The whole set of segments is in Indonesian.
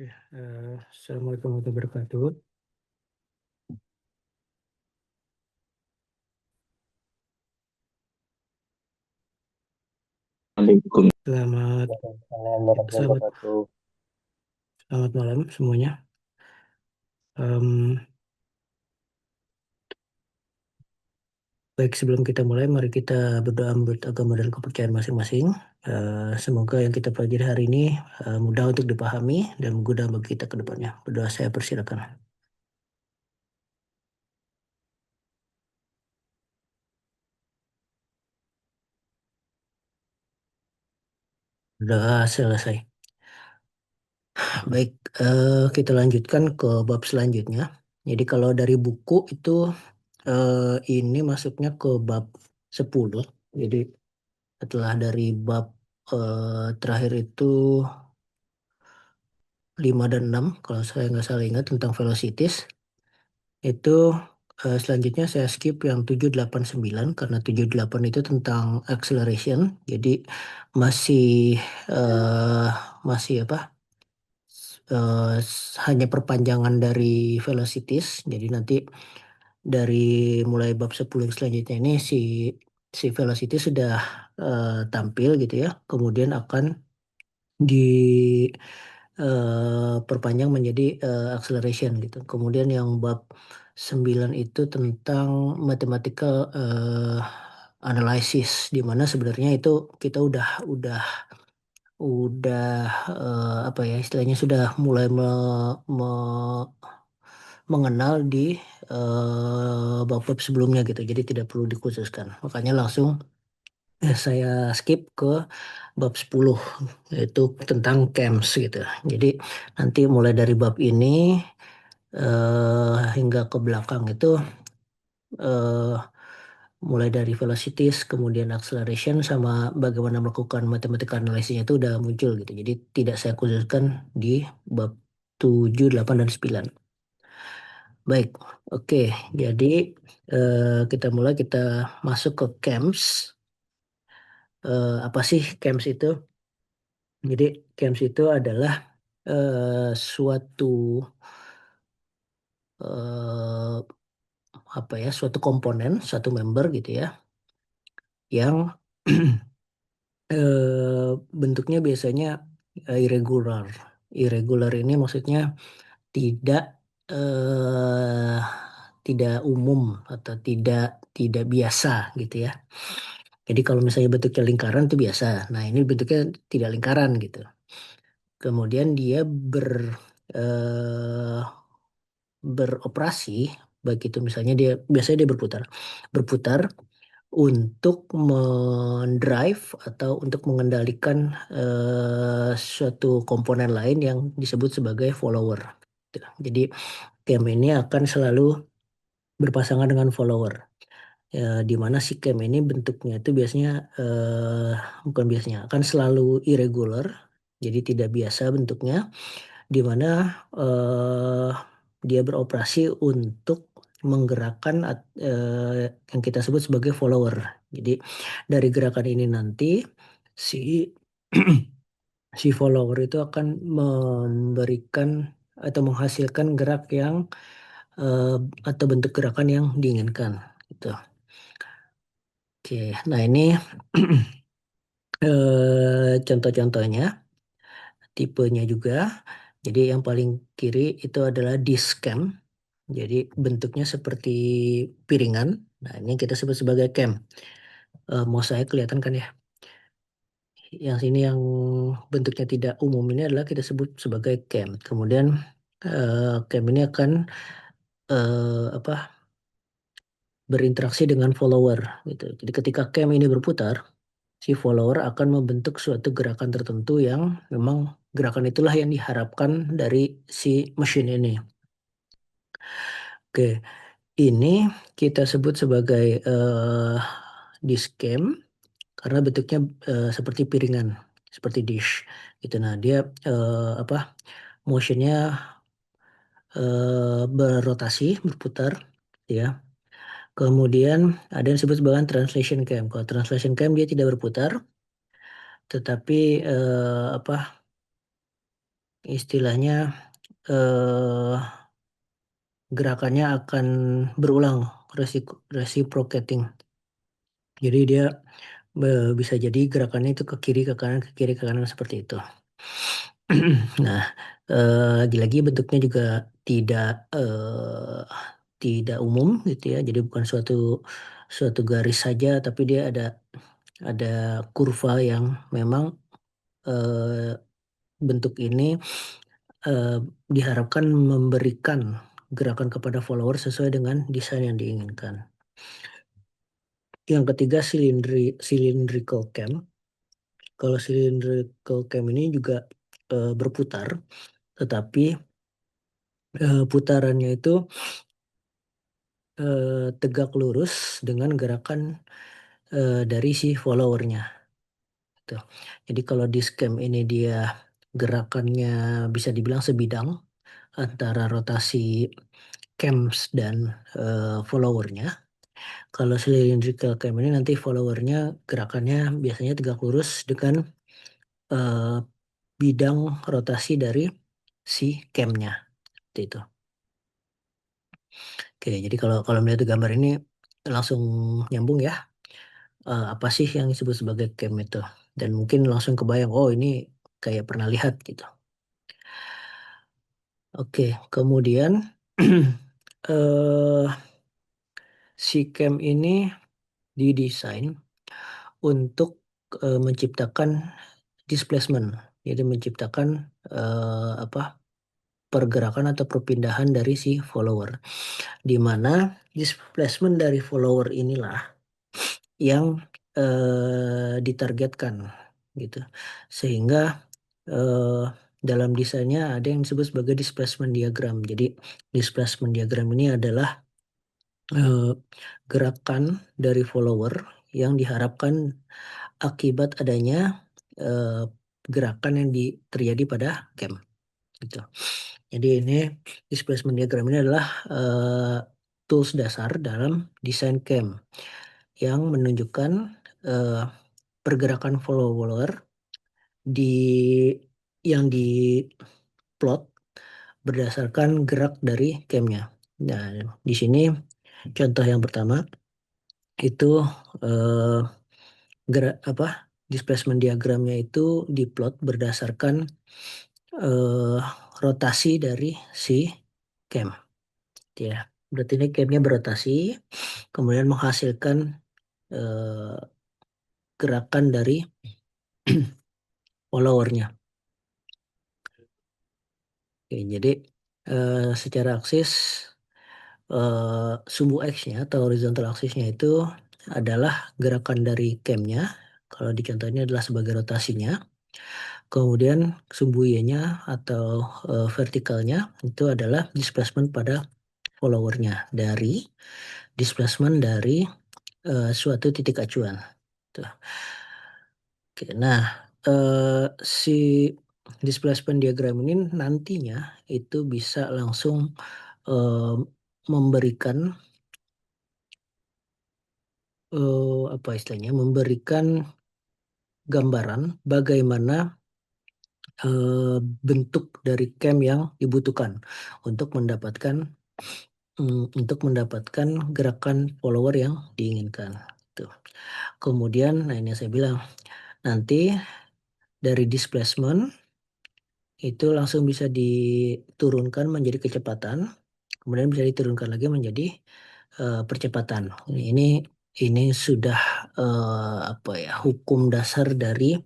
Oke, Assalamualaikum warahmatullahi wabarakatuh. Waalaikumsalam Selamat, warahmatullahi selamat, wabarakatuh. selamat malam semuanya. Em, Baik, sebelum kita mulai, mari kita berdoa menurut agama dan kepercayaan masing-masing. Semoga yang kita pelajari hari ini mudah untuk dipahami dan menggoda bagi kita ke depannya. Berdoa, saya persilakan. Berdoa selesai. Baik, kita lanjutkan ke bab selanjutnya. Jadi kalau dari buku itu ini masuknya ke bab 10. Jadi setelah dari bab terakhir itu 5 dan 6 kalau saya nggak salah ingat tentang velocities, itu selanjutnya saya skip yang 7 8 9 karena 7 8 itu tentang acceleration. Jadi masih eh, masih apa? Hanya perpanjangan dari velocities. Jadi nanti dari mulai bab 10 selanjutnya ini si velocity sudah tampil gitu ya. Kemudian akan perpanjang menjadi acceleration gitu. Kemudian yang bab 9 itu tentang mathematical analysis, di mana sebenarnya itu kita udah apa ya istilahnya sudah mulai mengenal di bab-bab sebelumnya gitu. Jadi tidak perlu dikhususkan. Makanya langsung saya skip ke bab 10 yaitu tentang camps gitu. Jadi nanti mulai dari bab ini hingga ke belakang itu eh, mulai dari velocities, kemudian acceleration sama bagaimana melakukan matematika analisisnya itu udah muncul gitu. Jadi tidak saya khususkan di bab 7, 8 dan 9. Baik, oke. Jadi kita mulai kita masuk ke camps. Apa sih camps itu? Jadi camps itu adalah suatu eh, apa ya suatu komponen satu member gitu ya yang bentuknya biasanya irregular. Irregular ini maksudnya tidak eh, tidak umum atau tidak tidak biasa gitu ya. Jadi kalau misalnya bentuknya lingkaran itu biasa. Nah, ini bentuknya tidak lingkaran gitu. Kemudian dia eh, beroperasi, baik itu misalnya dia biasanya dia berputar, berputar untuk mendrive atau untuk mengendalikan suatu komponen lain yang disebut sebagai follower. Gitu. Jadi cam ini akan selalu berpasangan dengan follower. Ya, di mana si cam ini bentuknya itu biasanya bukan biasanya akan selalu irregular, jadi tidak biasa bentuknya di mana eh, dia beroperasi untuk menggerakkan yang kita sebut sebagai follower. Jadi dari gerakan ini nanti si si follower itu akan memberikan atau menghasilkan gerak yang eh, atau bentuk gerakan yang diinginkan. Gitu. Oke, nah ini contoh-contohnya, tipenya juga. Jadi yang paling kiri itu adalah discam. Jadi bentuknya seperti piringan. Nah, ini yang kita sebut sebagai cam. Mau saya kelihatan kan ya? Yang sini yang bentuknya tidak umum ini adalah kita sebut sebagai cam. Kemudian cam ini akan apa berinteraksi dengan follower gitu. Jadi ketika cam ini berputar, si follower akan membentuk suatu gerakan tertentu yang memang gerakan itulah yang diharapkan dari si mesin ini. Oke, ini kita sebut sebagai discam karena bentuknya seperti piringan, seperti dish gitu. Nah, dia apa motionnya berotasi, berputar, ya. Kemudian ada yang disebut sebagai translation cam. Kalau translation cam dia tidak berputar, tetapi apa istilahnya eh, gerakannya akan berulang, reciprocating. Jadi dia bisa jadi gerakannya itu ke kiri ke kanan ke kiri ke kanan seperti itu. Nah, lagi-lagi bentuknya juga tidak tidak umum gitu ya. Jadi bukan suatu suatu garis saja, tapi dia ada kurva yang memang eh, bentuk ini eh, diharapkan memberikan gerakan kepada follower sesuai dengan desain yang diinginkan. Yang ketiga, cylindrical cam. Kalau cylindrical cam ini juga berputar, tetapi putarannya itu tegak lurus dengan gerakan dari si followernya. Gitu. Jadi kalau di scam ini dia gerakannya bisa dibilang sebidang antara rotasi cams dan followernya. Kalau cylindrical cam ini nanti followernya gerakannya biasanya tegak lurus dengan eh, bidang rotasi dari si camnya. Seperti itu. Oke, jadi kalau kalau melihat gambar ini langsung nyambung ya. Apa sih yang disebut sebagai cam itu? Dan mungkin langsung kebayang, oh ini kayak pernah lihat gitu. Oke, kemudian eh si cam ini didesain untuk menciptakan displacement. Jadi menciptakan apa pergerakan atau perpindahan dari si follower. Di mana displacement dari follower inilah yang ditargetkan gitu. Sehingga eh, dalam desainnya ada yang disebut sebagai displacement diagram. Jadi displacement diagram ini adalah eh, gerakan dari follower yang diharapkan akibat adanya eh, gerakan yang terjadi pada cam gitu. Jadi ini displacement diagram ini adalah tools dasar dalam desain cam yang menunjukkan eh, pergerakan follower di yang diplot berdasarkan gerak dari camnya. Nah, di sini contoh yang pertama itu eh, gerak apa displacement diagramnya itu diplot berdasarkan eh, rotasi dari si cam. Ya, berarti ini camnya berotasi, kemudian menghasilkan eh, gerakan dari followernya. Oke, jadi secara aksis sumbu X-nya atau horizontal axis-nya itu adalah gerakan dari camnya. Kalau di contoh ini adalah sebagai rotasinya. Kemudian sumbu Y-nya atau vertikalnya itu adalah displacement pada followernya dari displacement dari suatu titik acuan. Tuh. Oke, nah si displacement diagram ini nantinya itu bisa langsung eh, memberikan apa istilahnya memberikan gambaran bagaimana bentuk dari cam yang dibutuhkan untuk mendapatkan untuk mendapatkan gerakan follower yang diinginkan. Tuh. Kemudian, nah ini yang saya bilang nanti dari displacement itu langsung bisa diturunkan menjadi kecepatan, kemudian bisa diturunkan lagi menjadi percepatan. Ini ini sudah apa ya hukum dasar dari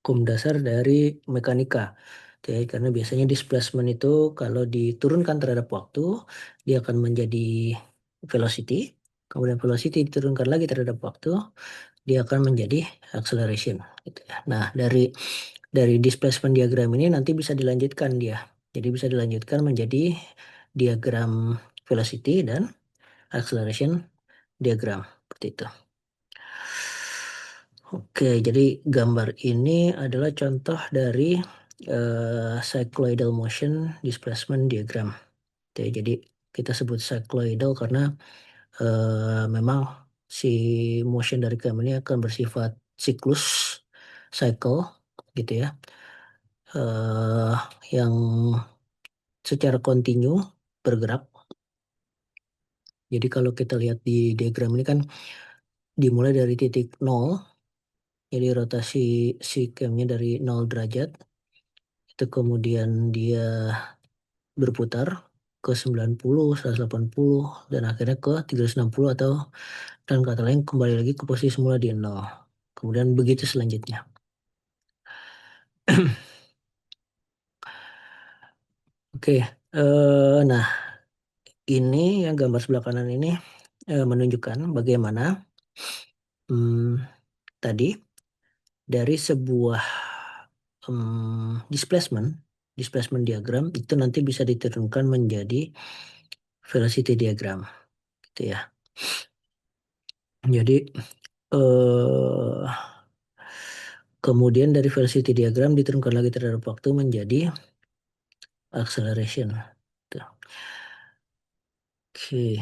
hukum dasar dari mekanika. Ya, karena biasanya displacement itu kalau diturunkan terhadap waktu, dia akan menjadi velocity. Kemudian velocity diturunkan lagi terhadap waktu, dia akan menjadi acceleration. Gitu ya. Nah, dari displacement diagram ini nanti bisa dilanjutkan dia. Jadi bisa dilanjutkan menjadi diagram velocity dan acceleration diagram. Seperti itu. Oke, jadi gambar ini adalah contoh dari cycloidal motion displacement diagram. Oke, jadi kita sebut cycloidal karena memang si motion dari cam ini akan bersifat siklus, cycle, gitu ya. eh, yang secara kontinu bergerak. Jadi kalau kita lihat di diagram ini kan dimulai dari titik nol, jadi rotasi si camnya dari 0 derajat, itu kemudian dia berputar ke 90, 180, dan akhirnya ke 360 atau dan kata lain kembali lagi ke posisi semula di nol. Kemudian begitu selanjutnya. Oke, nah ini yang gambar sebelah kanan ini menunjukkan bagaimana hmm, tadi dari sebuah displacement, displacement diagram itu nanti bisa diturunkan menjadi velocity diagram, gitu ya. Jadi eh, kemudian dari velocity diagram diturunkan lagi terhadap waktu menjadi acceleration. Tuh. Oke.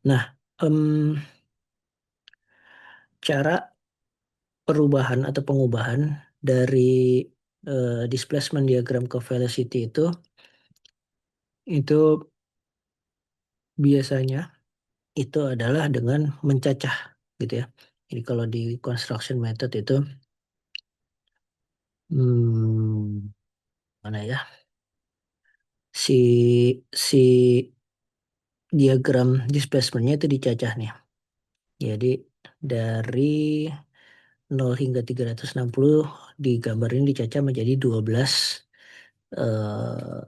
Nah, em, cara perubahan atau pengubahan dari displacement diagram ke velocity itu biasanya itu adalah dengan mencacah gitu ya. Jadi kalau di construction method itu mana ya? Si diagram displacementnya itu dicacah nih. Jadi dari 0 hingga 360 di gambar ini dicacah menjadi 12 eh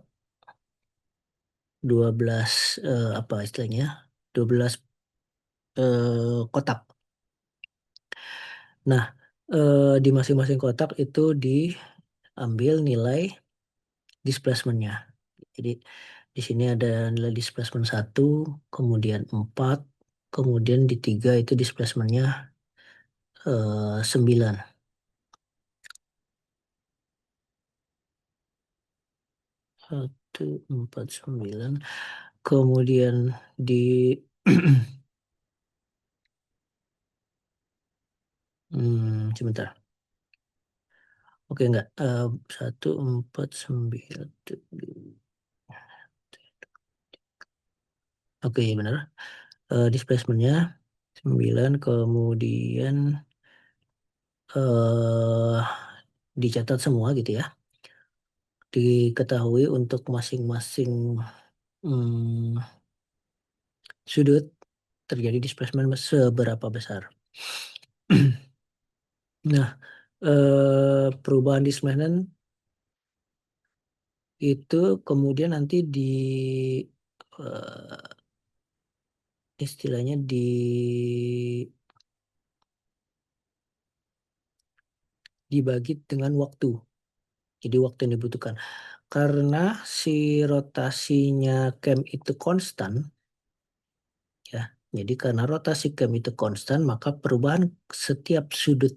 12 apa istilahnya? 12 kotak. Nah, di masing-masing kotak itu diambil nilai displacementnya. Jadi di sini ada nilai displacement 1, kemudian 4, kemudian di 3 itu displacementnya 9. 1, 4, 9. Kemudian di sebentar. Oke, enggak. 1, 4, 9. Oke, ya benar. Displacementnya 9, kemudian eh dicatat semua gitu ya. Diketahui untuk masing-masing hmm, sudut terjadi displacement seberapa besar. Nah, perubahan displacement itu kemudian nanti eh, istilahnya dibagi dengan waktu. Jadi waktu yang dibutuhkan. Karena si rotasinya cam itu konstan, ya. Jadi karena rotasi cam itu konstan, maka perubahan setiap sudut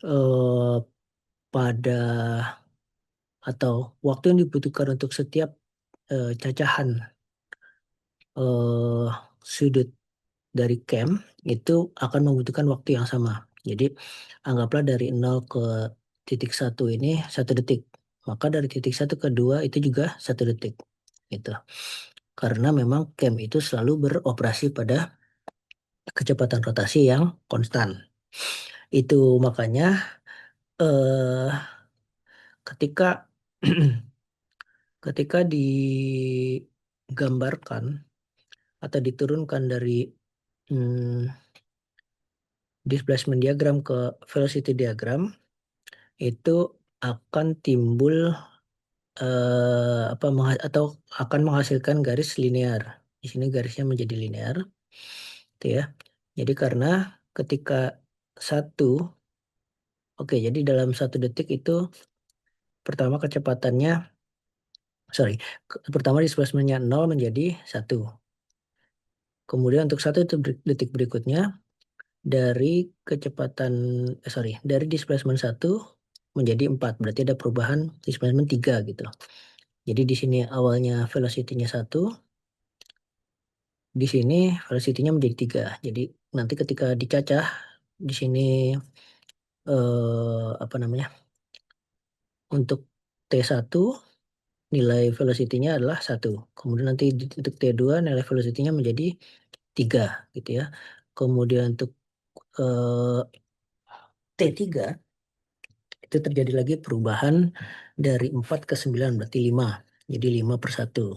eh, pada atau waktu yang dibutuhkan untuk setiap cacahan eh, sudut dari cam itu akan membutuhkan waktu yang sama. Jadi anggaplah dari 0 ke titik 1 ini 1 detik. Maka dari titik 1 ke 2 itu juga 1 detik. Gitu. Karena memang cam itu selalu beroperasi pada kecepatan rotasi yang konstan. Itu makanya eh, ketika ketika digambarkan atau diturunkan dari hmm, displacement diagram ke velocity diagram itu akan timbul apa atau akan menghasilkan garis linear. Di sini garisnya menjadi linear, gitu ya. Jadi karena ketika satu, oke, jadi dalam 1 detik itu pertama kecepatannya, sorry, pertama displacementnya 0 menjadi 1. Kemudian untuk 1 detik berikutnya dari kecepatan, dari displacement 1 menjadi 4. Berarti ada perubahan displacement 3 gitu. Jadi di sini awalnya velocity-nya 1, di sini velocity-nya menjadi 3. Jadi nanti ketika dicacah di sini apa namanya? Untuk T1 nilai velocity-nya adalah 1. Kemudian nanti di titik T2 nilai velocity-nya menjadi 3 gitu ya. Kemudian untuk T3 itu terjadi lagi perubahan dari 4 ke 9 berarti 5. Jadi 5 per 1.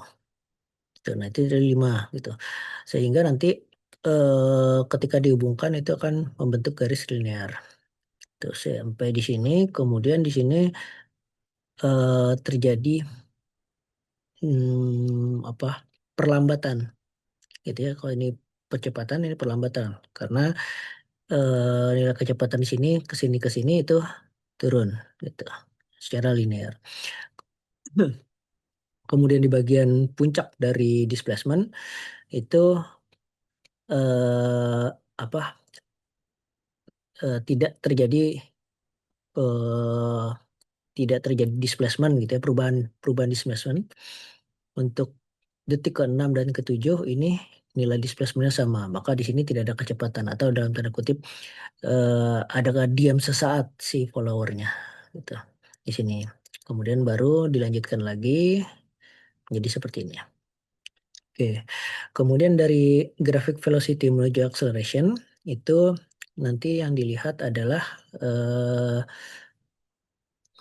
Gitu. Nah, itu dari 5 gitu. Sehingga nanti ketika dihubungkan itu akan membentuk garis linear. Terus sampai di sini, kemudian di sini terjadi apa perlambatan gitu ya. Kalau ini percepatan, ini perlambatan karena nilai kecepatan di sini ke sini itu turun gitu secara linear. Kemudian di bagian puncak dari displacement itu eh, apa tidak terjadi eh, tidak terjadi displacement gitu ya, perubahan perubahan displacement. Untuk detik ke-6 dan ke-7 ini nilai displacementnya sama, maka di sini tidak ada kecepatan atau dalam tanda kutip ada diam sesaat si followernya gitu di sini. Kemudian baru dilanjutkan lagi jadi seperti ini. Oke, kemudian dari grafik velocity menuju acceleration itu nanti yang dilihat adalah eh,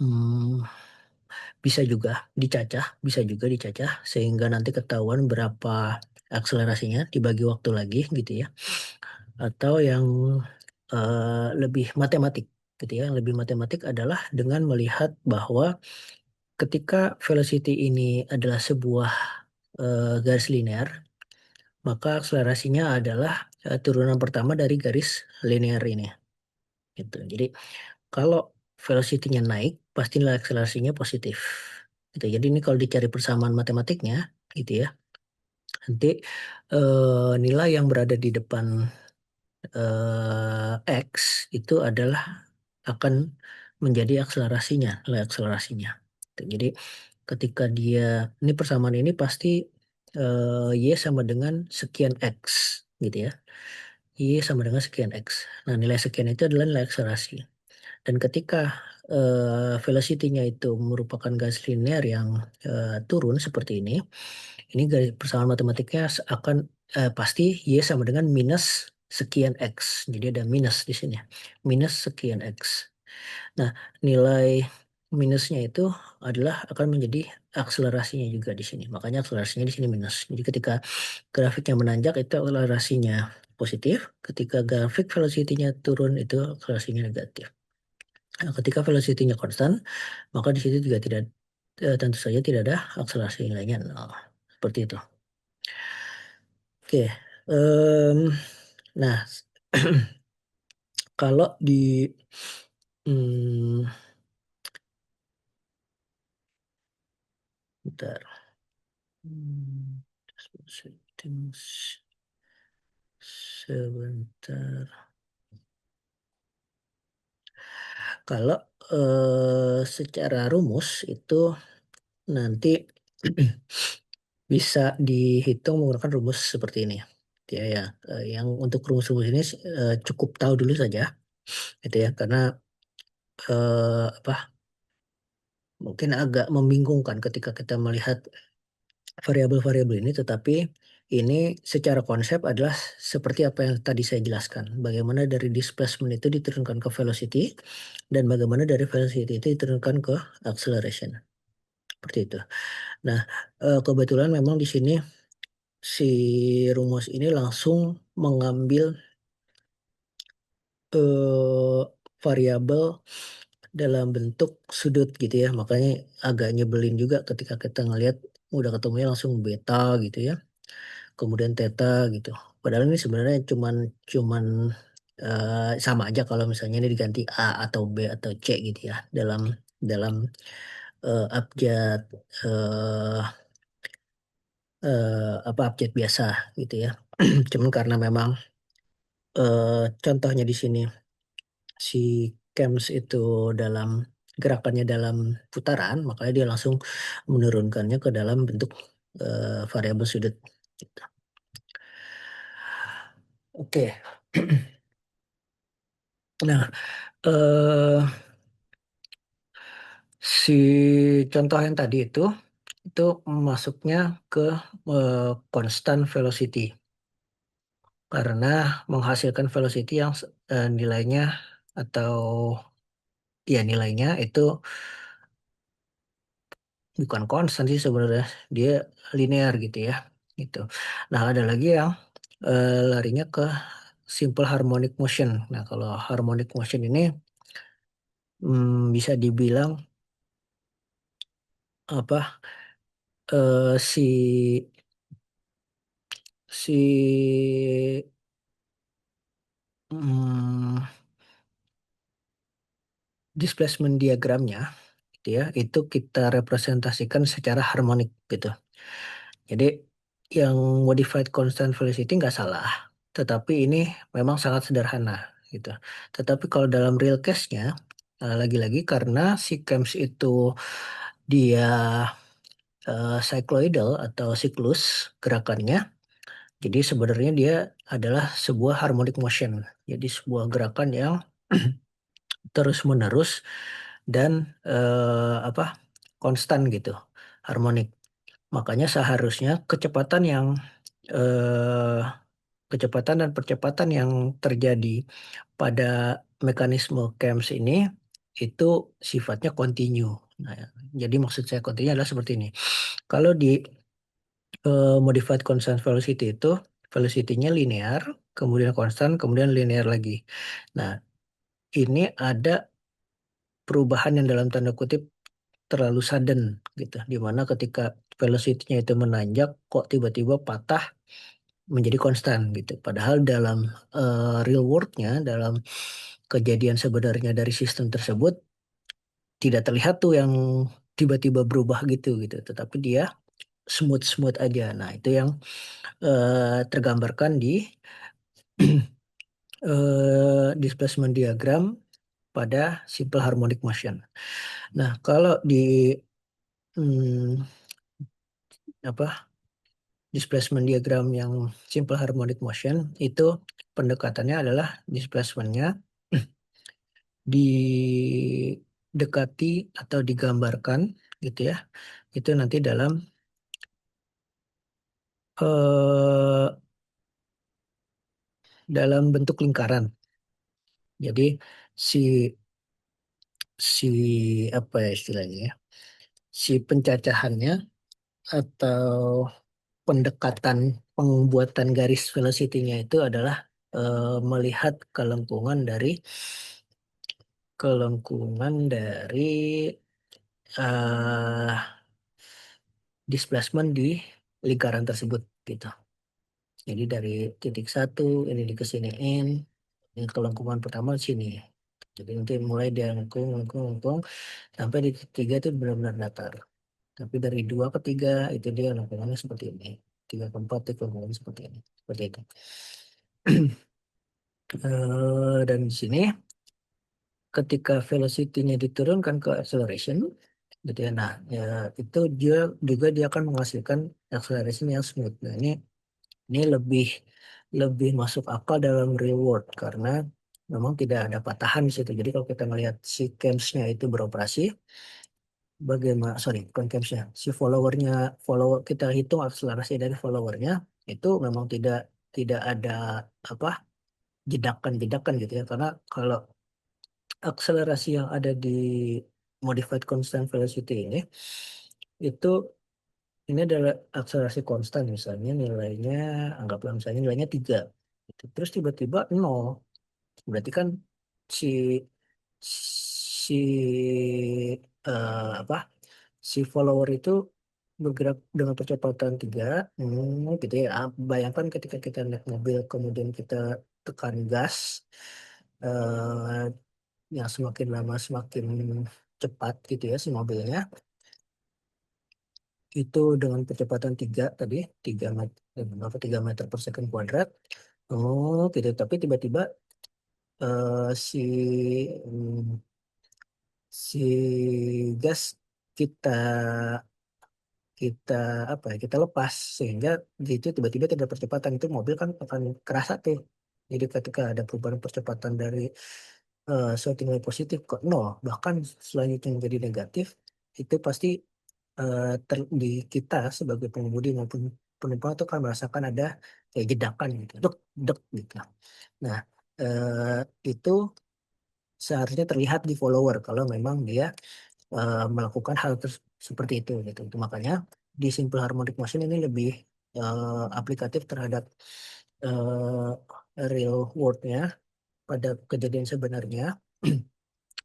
hmm, bisa juga dicacah sehingga nanti ketahuan berapa akselerasinya dibagi waktu lagi gitu ya. Atau yang lebih matematik gitu ya. Yang lebih matematik adalah dengan melihat bahwa ketika velocity ini adalah sebuah garis linear, maka akselerasinya adalah turunan pertama dari garis linear ini. Gitu. Jadi kalau velocity-nya naik, pasti nilai akselerasinya positif. Gitu. Jadi ini kalau dicari persamaan matematiknya, gitu ya, nanti nilai yang berada di depan X itu adalah akan menjadi akselerasinya, nilai akselerasinya. Gitu. Jadi ketika dia, ini persamaan ini pasti Y sama dengan sekian X, gitu ya. Y sama dengan sekian X. Nah, nilai sekian itu adalah nilai akselerasi. Dan ketika velocity-nya itu merupakan garis linear yang turun seperti ini garis persamaan matematiknya akan pasti Y sama dengan minus sekian X. Jadi ada minus di sini. Minus sekian X. Nah, nilai minusnya itu adalah akan menjadi akselerasinya juga di sini. Makanya akselerasinya di sini minus. Jadi ketika grafiknya menanjak itu akselerasinya positif. Ketika grafik velocity-nya turun itu akselerasinya negatif. Nah, ketika velocity-nya konstan, maka di situ juga tidak tentu saja tidak ada akselerasi nilainya nol. Seperti itu. Oke. Nah, kalau di hmm, bentar. Hmm, sebentar. Kalau secara rumus itu nanti bisa dihitung menggunakan rumus seperti ini. Ya, ya. Yang untuk rumus-rumus ini cukup tahu dulu saja, gitu ya, karena apa? Mungkin agak membingungkan ketika kita melihat variabel-variabel ini, tetapi ini secara konsep adalah seperti apa yang tadi saya jelaskan. Bagaimana dari displacement itu diturunkan ke velocity, dan bagaimana dari velocity itu diturunkan ke acceleration. Seperti itu. Nah, kebetulan memang di sini si rumus ini langsung mengambil eh, variabel dalam bentuk sudut gitu ya. Makanya agak nyebelin juga ketika kita ngelihat udah ketemunya langsung beta gitu ya. Kemudian theta gitu. Padahal ini sebenarnya cuman cuman sama aja kalau misalnya ini diganti A atau B atau C gitu ya dalam dalam abjad eh, apa abjad biasa gitu ya. Cuman karena memang contohnya di sini si CAMS itu dalam gerakannya dalam putaran, makanya dia langsung menurunkannya ke dalam bentuk variabel sudut. Gitu. Oke. Nah, eh, si contoh yang tadi itu masuknya ke constant velocity karena menghasilkan velocity yang nilainya atau ya nilainya itu bukan konstan sih sebenarnya, dia linear gitu ya. Gitu. Nah, ada lagi yang larinya ke simple harmonic motion. Nah, kalau harmonic motion ini bisa dibilang apa si si mm, displacement diagramnya gitu ya, itu kita representasikan secara harmonik gitu. Jadi yang modified constant velocity nggak salah, tetapi ini memang sangat sederhana gitu. Tetapi kalau dalam real case-nya, lagi-lagi karena si CAMS itu dia cycloidal atau siklus gerakannya, jadi sebenarnya dia adalah sebuah harmonic motion. Jadi sebuah gerakan yang terus-menerus dan apa konstan gitu, harmonik. Makanya seharusnya eh, kecepatan dan percepatan yang terjadi pada mekanisme CAMS ini itu sifatnya kontinu. Nah, jadi maksud saya kontinu adalah seperti ini. Kalau di modified constant velocity itu velocity-nya linear, kemudian konstan, kemudian linear lagi. Nah, ini ada perubahan yang dalam tanda kutip terlalu sudden gitu, di mana ketika velocity-nya itu menanjak kok tiba-tiba patah menjadi konstan gitu. Padahal dalam real world-nya, dalam kejadian sebenarnya dari sistem tersebut tidak terlihat tuh yang tiba-tiba berubah gitu, tetapi dia smooth-smooth aja. Nah, itu yang tergambarkan di displacement diagram pada simple harmonic motion. Nah, kalau di hmm, apa displacement diagram yang simple harmonic motion itu pendekatannya adalah displacementnya didekati atau digambarkan gitu ya. Itu nanti eh, dalam bentuk lingkaran. Jadi si si apa ya istilahnya ya? Si pencacahannya atau pendekatan pembuatan garis velocity-nya itu adalah melihat kelengkungan dari eh, displacement di lingkaran tersebut gitu. Jadi dari titik satu ini dikesiniin, ini kelengkungan pertama di sini. Jadi nanti mulai dia lengkung, lengkung, lengkung, sampai di titik tiga itu benar-benar datar. Tapi dari dua ke tiga itu dia lengkungannya seperti ini. Tiga ke empat itu lengkungannya seperti ini. Seperti itu. Dan di sini ketika velocity-nya diturunkan ke acceleration, gitu ya. Nah, ya, itu dia juga dia akan menghasilkan acceleration yang smooth. Nah, ini lebih lebih masuk akal dalam real world karena memang tidak ada patahan di situ. Jadi kalau kita melihat si camps-nya itu beroperasi, bagaimana, sorry, bukan camps-nya, si follower kita hitung akselerasi dari followernya itu memang tidak tidak ada apa jedakan-jedakan gitu ya. Karena kalau akselerasi yang ada di modified constant velocity itu ini adalah akselerasi konstan misalnya nilainya anggaplah misalnya nilainya 3 gitu. Terus tiba-tiba nol, berarti kan si si apa si follower itu bergerak dengan kecepatan 3 gitu ya. Bayangkan ketika kita naik mobil kemudian kita tekan gas, eh, yang semakin lama semakin cepat gitu ya si mobilnya itu dengan kecepatan 3 tadi 3 meter per second kuadrat. Oh gitu, tapi tiba-tiba si si gas kita kita kita lepas sehingga itu tiba-tiba tidak percepatan itu mobil kan akan kerasa tuh Jadi ketika ada perubahan percepatan dari suatu nilai positif ke nol, bahkan selanjutnya menjadi negatif, itu pasti di kita sebagai pengemudi maupun penumpang itu kan merasakan ada kayak jedakan gitu, dek dek gitu. Nah, itu seharusnya terlihat di follower kalau memang dia melakukan hal seperti itu gitu. Itu makanya di simple harmonic motion ini lebih aplikatif terhadap real world-nya pada kejadian sebenarnya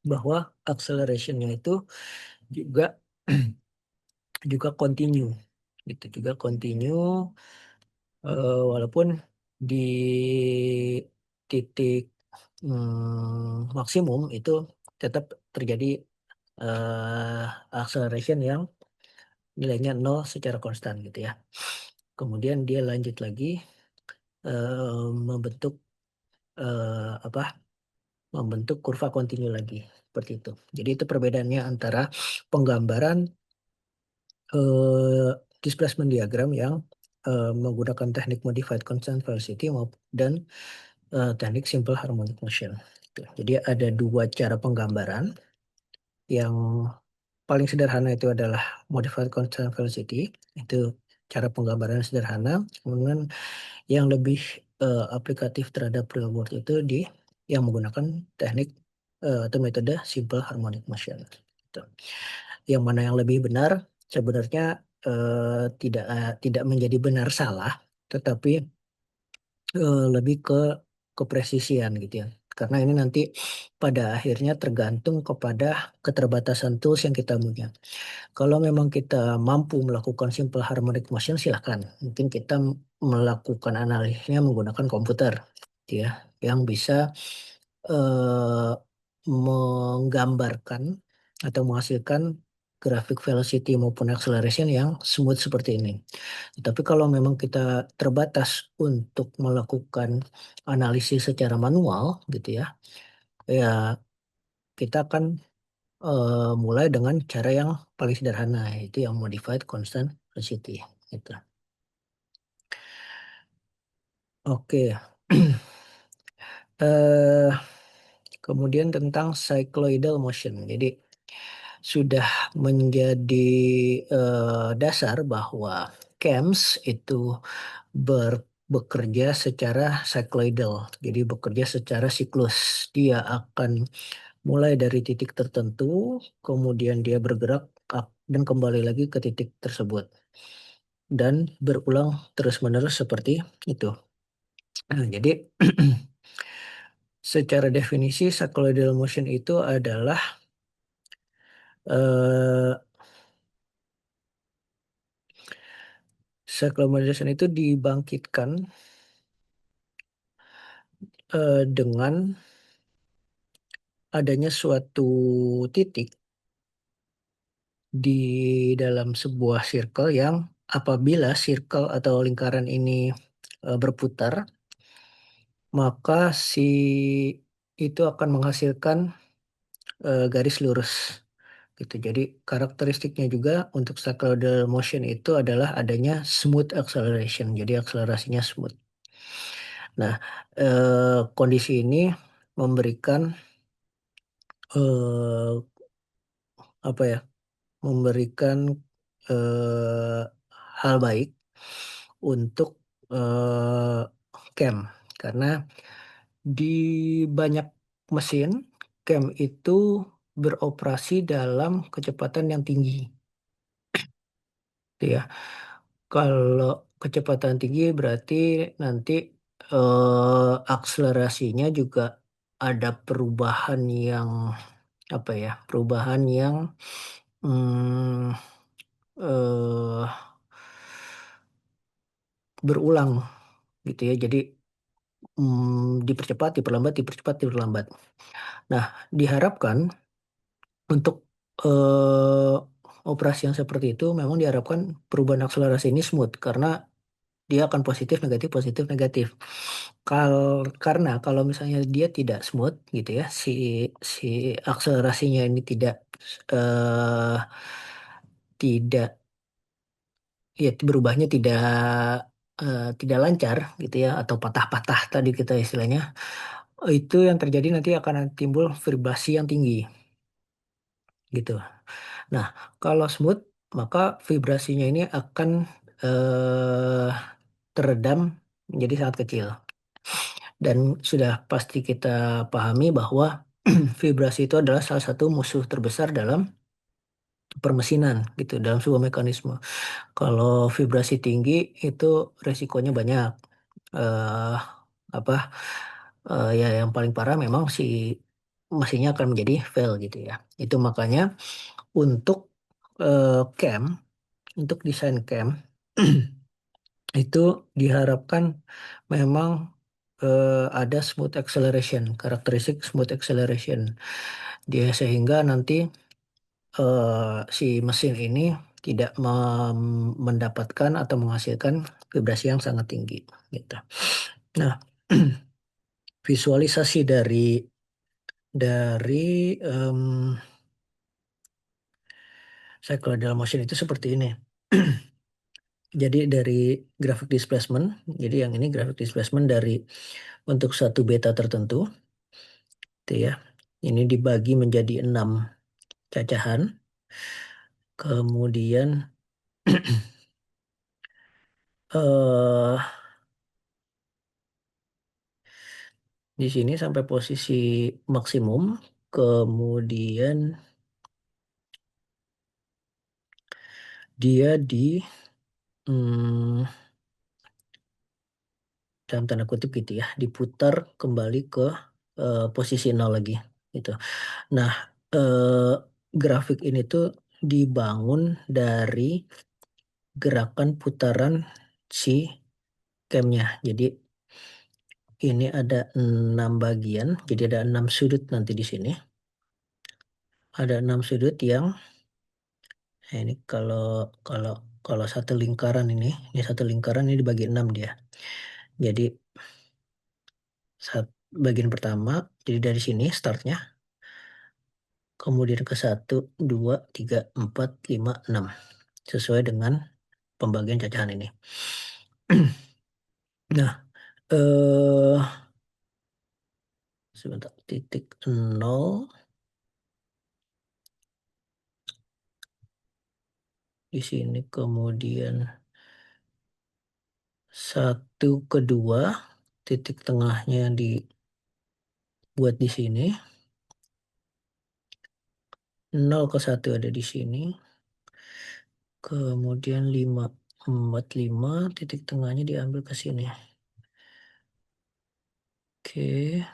bahwa accelerationnya itu juga juga continue gitu, juga continue walaupun di titik maksimum itu tetap terjadi acceleration yang nilainya nol secara konstan gitu ya. Kemudian dia lanjut lagi membentuk apa? Membentuk kurva kontinu lagi seperti itu. Jadi itu perbedaannya antara penggambaran eh, displacement diagram yang menggunakan teknik modified constant velocity dan teknik simple harmonic motion. Gitu. Jadi ada dua cara penggambaran. Yang paling sederhana itu adalah modified constant velocity. Itu cara penggambaran yang sederhana. Kemudian yang lebih aplikatif terhadap real world itu yang menggunakan teknik atau metode simple harmonic motion. Gitu. Yang mana yang lebih benar sebenarnya tidak menjadi benar salah, tetapi lebih ke kepresisian gitu ya. Karena ini nanti pada akhirnya tergantung kepada keterbatasan tools yang kita punya. Kalau memang kita mampu melakukan simple harmonic motion, silahkan. Mungkin kita melakukan analisisnya menggunakan komputer, gitu ya, yang bisa eh, menggambarkan atau menghasilkan grafik velocity maupun acceleration yang smooth seperti ini. Tapi kalau memang kita terbatas untuk melakukan analisis secara manual, gitu ya, ya kita akan mulai dengan cara yang paling sederhana, yaitu yang modified constant velocity. Gitu. Oke. eh Kemudian tentang cycloidal motion. Jadi sudah menjadi dasar bahwa CAMS itu bekerja secara cycloidal. Jadi bekerja secara siklus. Dia akan mulai dari titik tertentu, kemudian dia bergerak dan kembali lagi ke titik tersebut. Dan berulang terus-menerus seperti itu. Nah, jadi secara definisi cycloidal motion itu adalah eh, cycloidal motion itu dibangkitkan dengan adanya suatu titik di dalam sebuah circle yang apabila circle atau lingkaran ini berputar, maka si itu akan menghasilkan garis lurus gitu. Jadi karakteristiknya juga untuk cycloidal motion itu adalah adanya smooth acceleration. Jadi akselerasinya smooth. Nah, kondisi ini memberikan eh, apa ya? Memberikan eh, hal baik untuk eh, camp karena di banyak mesin camp itu beroperasi dalam kecepatan yang tinggi, gitu ya. Kalau kecepatan tinggi berarti nanti akselerasinya juga ada perubahan yang apa ya? Perubahan yang hmm, eh, berulang gitu ya. Jadi dipercepat, diperlambat, dipercepat, diperlambat. Nah, diharapkan untuk operasi yang seperti itu memang diharapkan perubahan akselerasi ini smooth karena dia akan positif, negatif, positif, negatif. Karena kalau misalnya dia tidak smooth gitu ya, si akselerasinya ini tidak ya berubahnya tidak tidak lancar gitu ya atau patah-patah tadi kita istilahnya, itu yang terjadi nanti akan timbul vibrasi yang tinggi gitu. Nah, kalau smooth maka vibrasinya ini akan eh, teredam menjadi sangat kecil. Dan sudah pasti kita pahami bahwa vibrasi itu adalah salah satu musuh terbesar dalam permesinan gitu, dalam sebuah mekanisme. Kalau vibrasi tinggi itu resikonya banyak. eh apa Ya yang paling parah memang si mesinnya akan menjadi fail gitu ya. Itu makanya untuk cam, untuk desain cam itu diharapkan memang ada smooth acceleration, karakteristik smooth acceleration. Dia sehingga nanti si mesin ini tidak mendapatkan atau menghasilkan vibrasi yang sangat tinggi gitu. Nah, visualisasi dari cycle dalam motion itu seperti ini. Jadi dari graphic displacement, jadi yang ini graphic displacement dari untuk satu beta tertentu, gitu ya. Ini dibagi menjadi 6 cacahan. Kemudian eh di sini sampai posisi maksimum. Kemudian dia hmm, dalam tanda kutip gitu ya, diputar kembali ke posisi nol lagi gitu. Nah, grafik ini tuh dibangun dari gerakan putaran si camnya. Jadi ini ada 6 bagian, jadi ada 6 sudut nanti di sini. Ada 6 sudut yang ini kalau kalau kalau satu lingkaran ini satu lingkaran ini dibagi 6 dia. Jadi bagian pertama, jadi dari sini startnya, kemudian ke satu, dua, tiga, empat, lima, enam, sesuai dengan pembagian cacahan ini. Nah, sebentar, titik nol di sini, kemudian satu kedua, titik tengahnya dibuat di sini, nol ke satu ada di sini, kemudian lima, empat, lima, titik tengahnya diambil ke sini. Oke,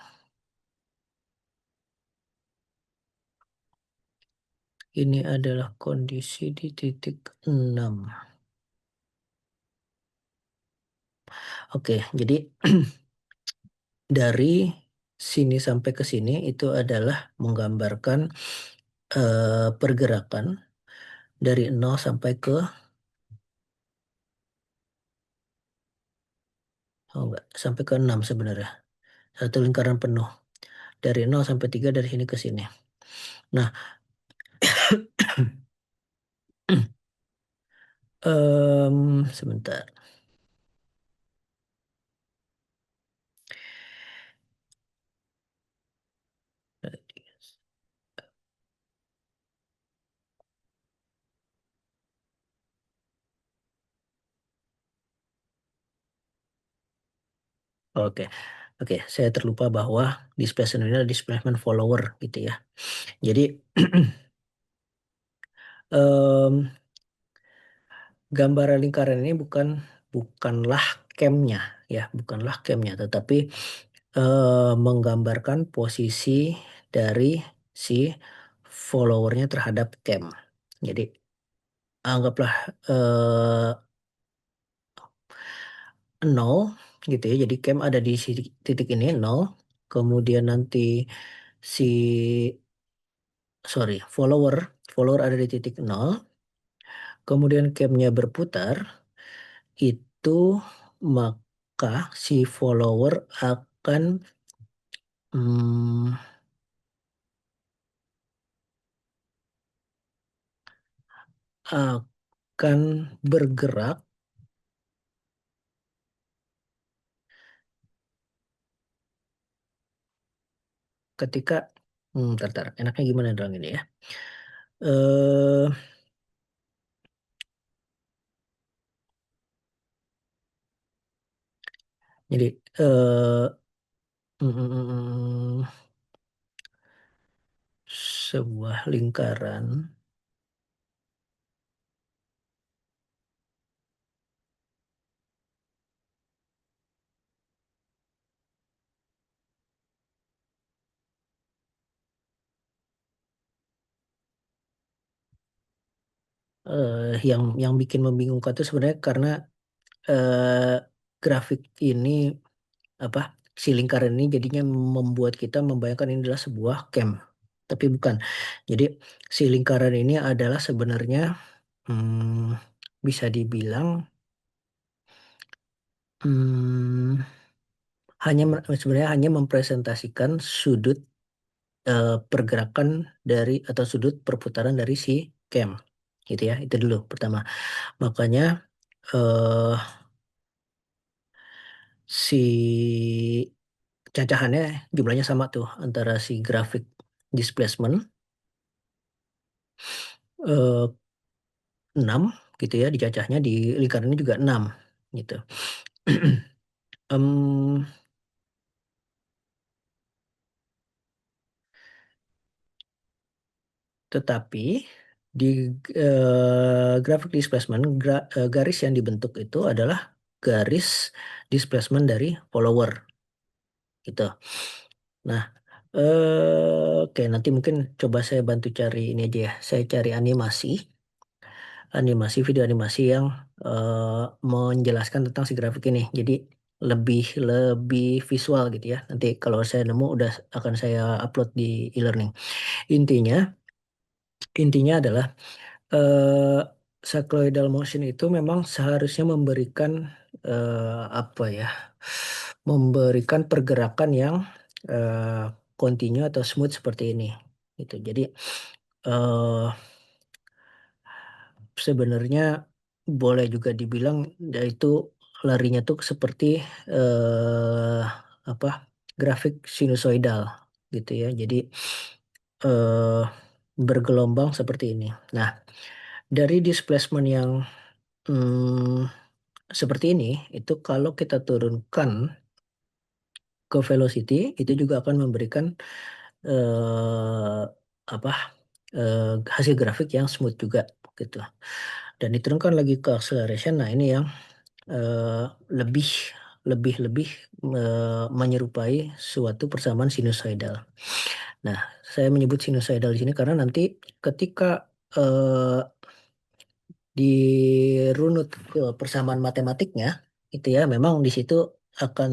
ini adalah kondisi di titik 6. Oke, jadi dari sini sampai ke sini itu adalah menggambarkan pergerakan dari nol sampai ke, oh enggak, sampai ke 6 sebenarnya. Satu lingkaran penuh. Dari nol sampai 3 dari sini ke sini. Nah, sebentar. Oke, oke, saya terlupa bahwa displacement ini adalah displacement follower gitu ya. Jadi em, gambaran lingkaran ini bukanlah camnya ya, bukanlah camnya, tetapi menggambarkan posisi dari si followernya terhadap cam. Jadi anggaplah eh, nol gitu ya. Jadi cam ada di titik ini nol. Kemudian nanti si sorry follower ada di titik nol. Kemudian camnya berputar, itu maka si follower akan hmm, akan bergerak ketika tar, enaknya gimana dong ini ya? Eh jadi mm, mm, mm, mm, sebuah lingkaran yang bikin membingungkan itu sebenarnya karena eh, grafik ini apa si lingkaran ini jadinya membuat kita membayangkan ini adalah sebuah camp, tapi bukan. Jadi si lingkaran ini adalah sebenarnya bisa dibilang hmm, sebenarnya hanya mempresentasikan sudut pergerakan dari atau sudut perputaran dari si camp, gitu ya. Itu dulu pertama. Makanya eh, si cacahannya jumlahnya sama tuh antara si grafik displacement 6 gitu ya, dicacahnya di lingkaran ini juga 6 gitu. Em, tetapi di grafik displacement garis yang dibentuk itu adalah garis displacement dari follower gitu. Nah, oke, nanti mungkin coba saya bantu cari ini aja ya. Saya cari video animasi yang menjelaskan tentang si grafik ini. Jadi lebih lebih visual gitu ya. Nanti kalau saya nemu udah akan saya upload di e-learning. Intinya, intinya adalah eh cycloidal motion itu memang seharusnya memberikan apa ya? Memberikan pergerakan yang kontinu atau smooth seperti ini. Gitu. Jadi eh sebenarnya boleh juga dibilang itu larinya tuh seperti eh apa? Grafik sinusoidal gitu ya. Jadi eh bergelombang seperti ini. Nah, dari displacement yang hmm, seperti ini, itu kalau kita turunkan ke velocity, itu juga akan memberikan eh, apa hasil grafik yang smooth juga gitu. Dan diturunkan lagi ke acceleration. Nah, ini yang eh, lebih lebih menyerupai suatu persamaan sinusoidal. Nah, saya menyebut sinusoidal di sini karena nanti ketika eh, dirunut ke persamaan matematiknya itu ya memang di situ akan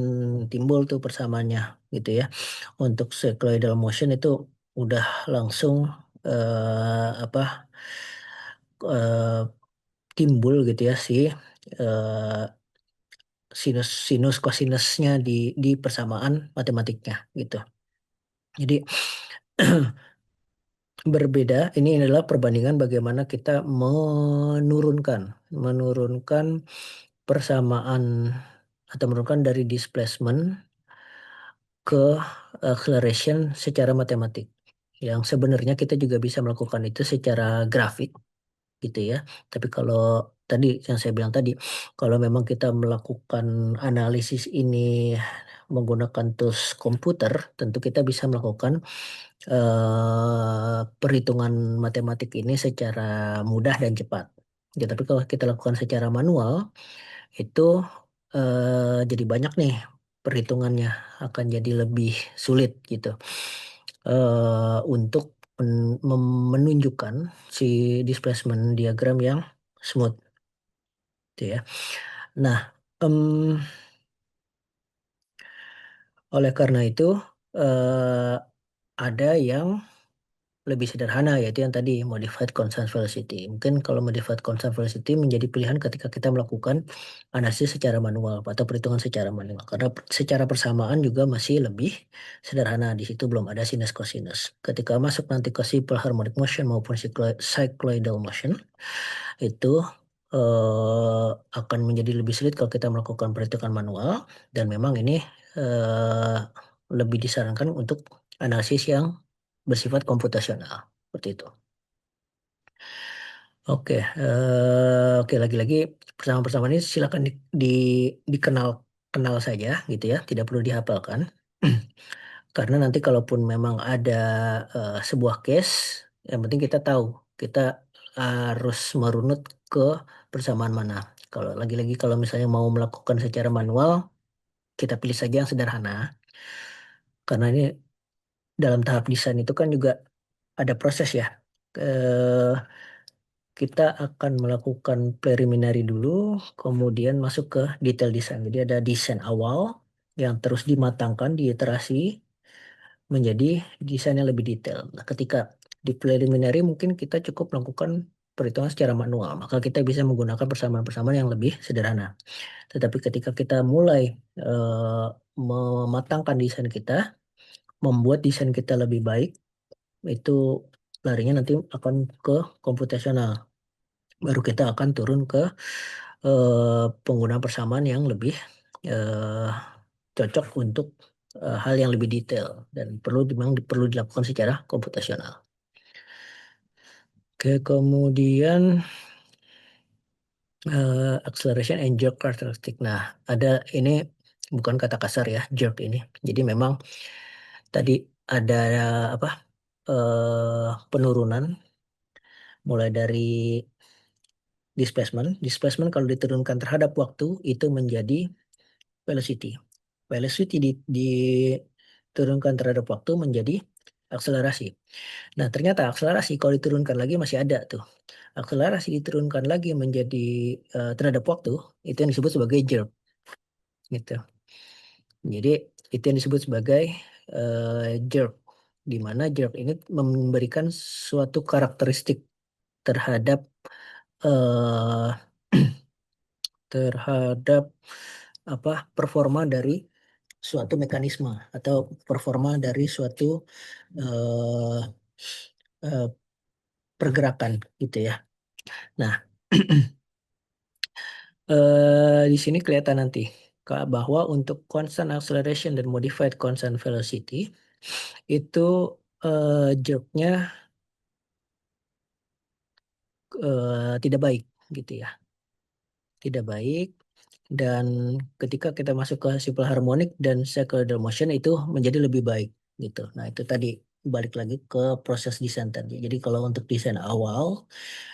timbul tuh persamaannya gitu ya. Untuk cycloidal motion itu udah langsung apa eh, timbul gitu ya si eh, sinus sinus kosinusnya di persamaan matematiknya gitu. Jadi berbeda, ini adalah perbandingan bagaimana kita menurunkan menurunkan persamaan atau menurunkan dari displacement ke acceleration secara matematik. Yang sebenarnya kita juga bisa melakukan itu secara grafik gitu ya. Tapi kalau tadi yang saya bilang tadi, kalau memang kita melakukan analisis ini menggunakan tools komputer, tentu kita bisa melakukan perhitungan matematik ini secara mudah dan cepat. Ya, tapi kalau kita lakukan secara manual, itu jadi banyak nih perhitungannya, akan jadi lebih sulit gitu untuk menunjukkan si displacement diagram yang smooth gitu ya. Nah, em, oleh karena itu eh, ada yang lebih sederhana yaitu yang tadi modified constant velocity. Mungkin kalau modified constant velocity menjadi pilihan ketika kita melakukan analisis secara manual atau perhitungan secara manual. Karena secara persamaan juga masih lebih sederhana. Di situ belum ada sinus cosinus. Ketika masuk nanti ke simple harmonic motion maupun cycloidal motion itu akan menjadi lebih sulit kalau kita melakukan perhitungan manual dan memang ini eh, lebih disarankan untuk analisis yang bersifat komputasional. Seperti itu. Oke, oke lagi-lagi persamaan-persamaan ini silakan dikenal kenal saja gitu ya, tidak perlu dihafalkan. Karena nanti kalaupun memang ada sebuah case, yang penting kita tahu kita harus merunut ke persamaan mana. Kalau lagi-lagi kalau misalnya mau melakukan secara manual, kita pilih saja yang sederhana. Karena ini dalam tahap desain itu kan juga ada proses ya. Eh, kita akan melakukan preliminary dulu, kemudian masuk ke detail desain. Jadi ada desain awal yang terus dimatangkan, diiterasi menjadi desain yang lebih detail. Nah, ketika di preliminary mungkin kita cukup melakukan perhitungan secara manual, maka kita bisa menggunakan persamaan-persamaan yang lebih sederhana. Tetapi ketika kita mulai eh, mematangkan desain kita, membuat desain kita lebih baik, itu larinya nanti akan ke komputasional. Baru kita akan turun ke penggunaan persamaan yang lebih eh, cocok untuk hal yang lebih detail dan memang perlu dilakukan secara komputasional. Oke, kemudian acceleration and jerk characteristic. Nah, ada ini bukan kata kasar ya, jerk ini. Jadi memang tadi ada apa penurunan mulai dari displacement. Displacement kalau diturunkan terhadap waktu itu menjadi velocity. Velocity diturunkan terhadap waktu menjadi akselerasi. Nah, ternyata akselerasi kalau diturunkan lagi masih ada tuh. Akselerasi diturunkan lagi menjadi terhadap waktu, itu yang disebut sebagai jerk gitu. Jadi itu yang disebut sebagai jerk, di mana jerk ini memberikan suatu karakteristik terhadap eh, terhadap apa performa dari suatu mekanisme atau performa dari suatu eh, eh, pergerakan gitu ya. Nah, di sini kelihatan nanti bahwa untuk constant acceleration dan modified constant velocity itu jerknya tidak baik gitu ya, tidak baik. Dan ketika kita masuk ke simple harmonic dan cycloidal motion itu menjadi lebih baik gitu. Nah itu tadi balik lagi ke proses desain tadi. Jadi kalau untuk desain awal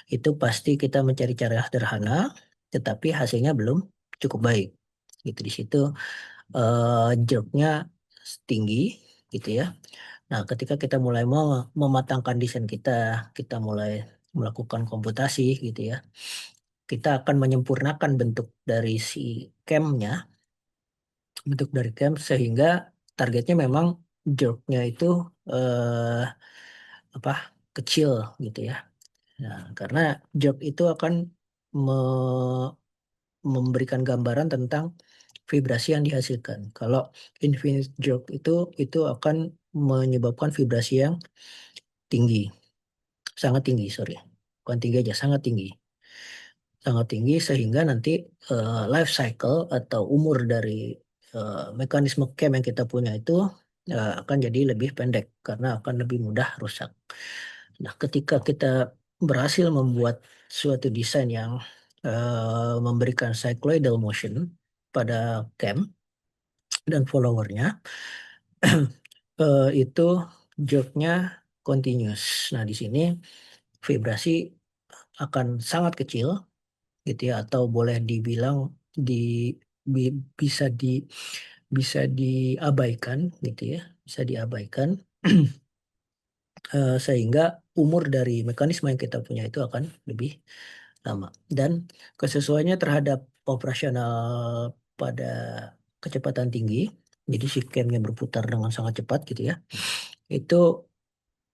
itu pasti kita mencari cara yang sederhana, tetapi hasilnya belum cukup baik. Gitu di situ jerknya tinggi gitu ya. Nah, ketika kita mulai mematangkan desain kita, kita mulai melakukan komputasi gitu ya, kita akan menyempurnakan bentuk dari cam sehingga targetnya memang jerknya itu eh, apa kecil gitu ya. Nah, karena jerk itu akan me- memberikan gambaran tentang vibrasi yang dihasilkan. Kalau infinite jerk itu akan menyebabkan vibrasi yang tinggi, sangat tinggi, sorry. Bukan tinggi aja, sangat tinggi sehingga nanti life cycle atau umur dari mekanisme cam yang kita punya itu akan jadi lebih pendek karena akan lebih mudah rusak. Nah, ketika kita berhasil membuat suatu desain yang memberikan cycloidal motion pada cam dan followernya, itu jerknya continuous. Nah, di sini vibrasi akan sangat kecil gitu ya, atau boleh dibilang di bisa bisa diabaikan gitu ya, bisa diabaikan sehingga umur dari mekanisme yang kita punya itu akan lebih lama dan kesesuaiannya terhadap operasional pada kecepatan tinggi. Jadi si camnya berputar dengan sangat cepat gitu ya. Itu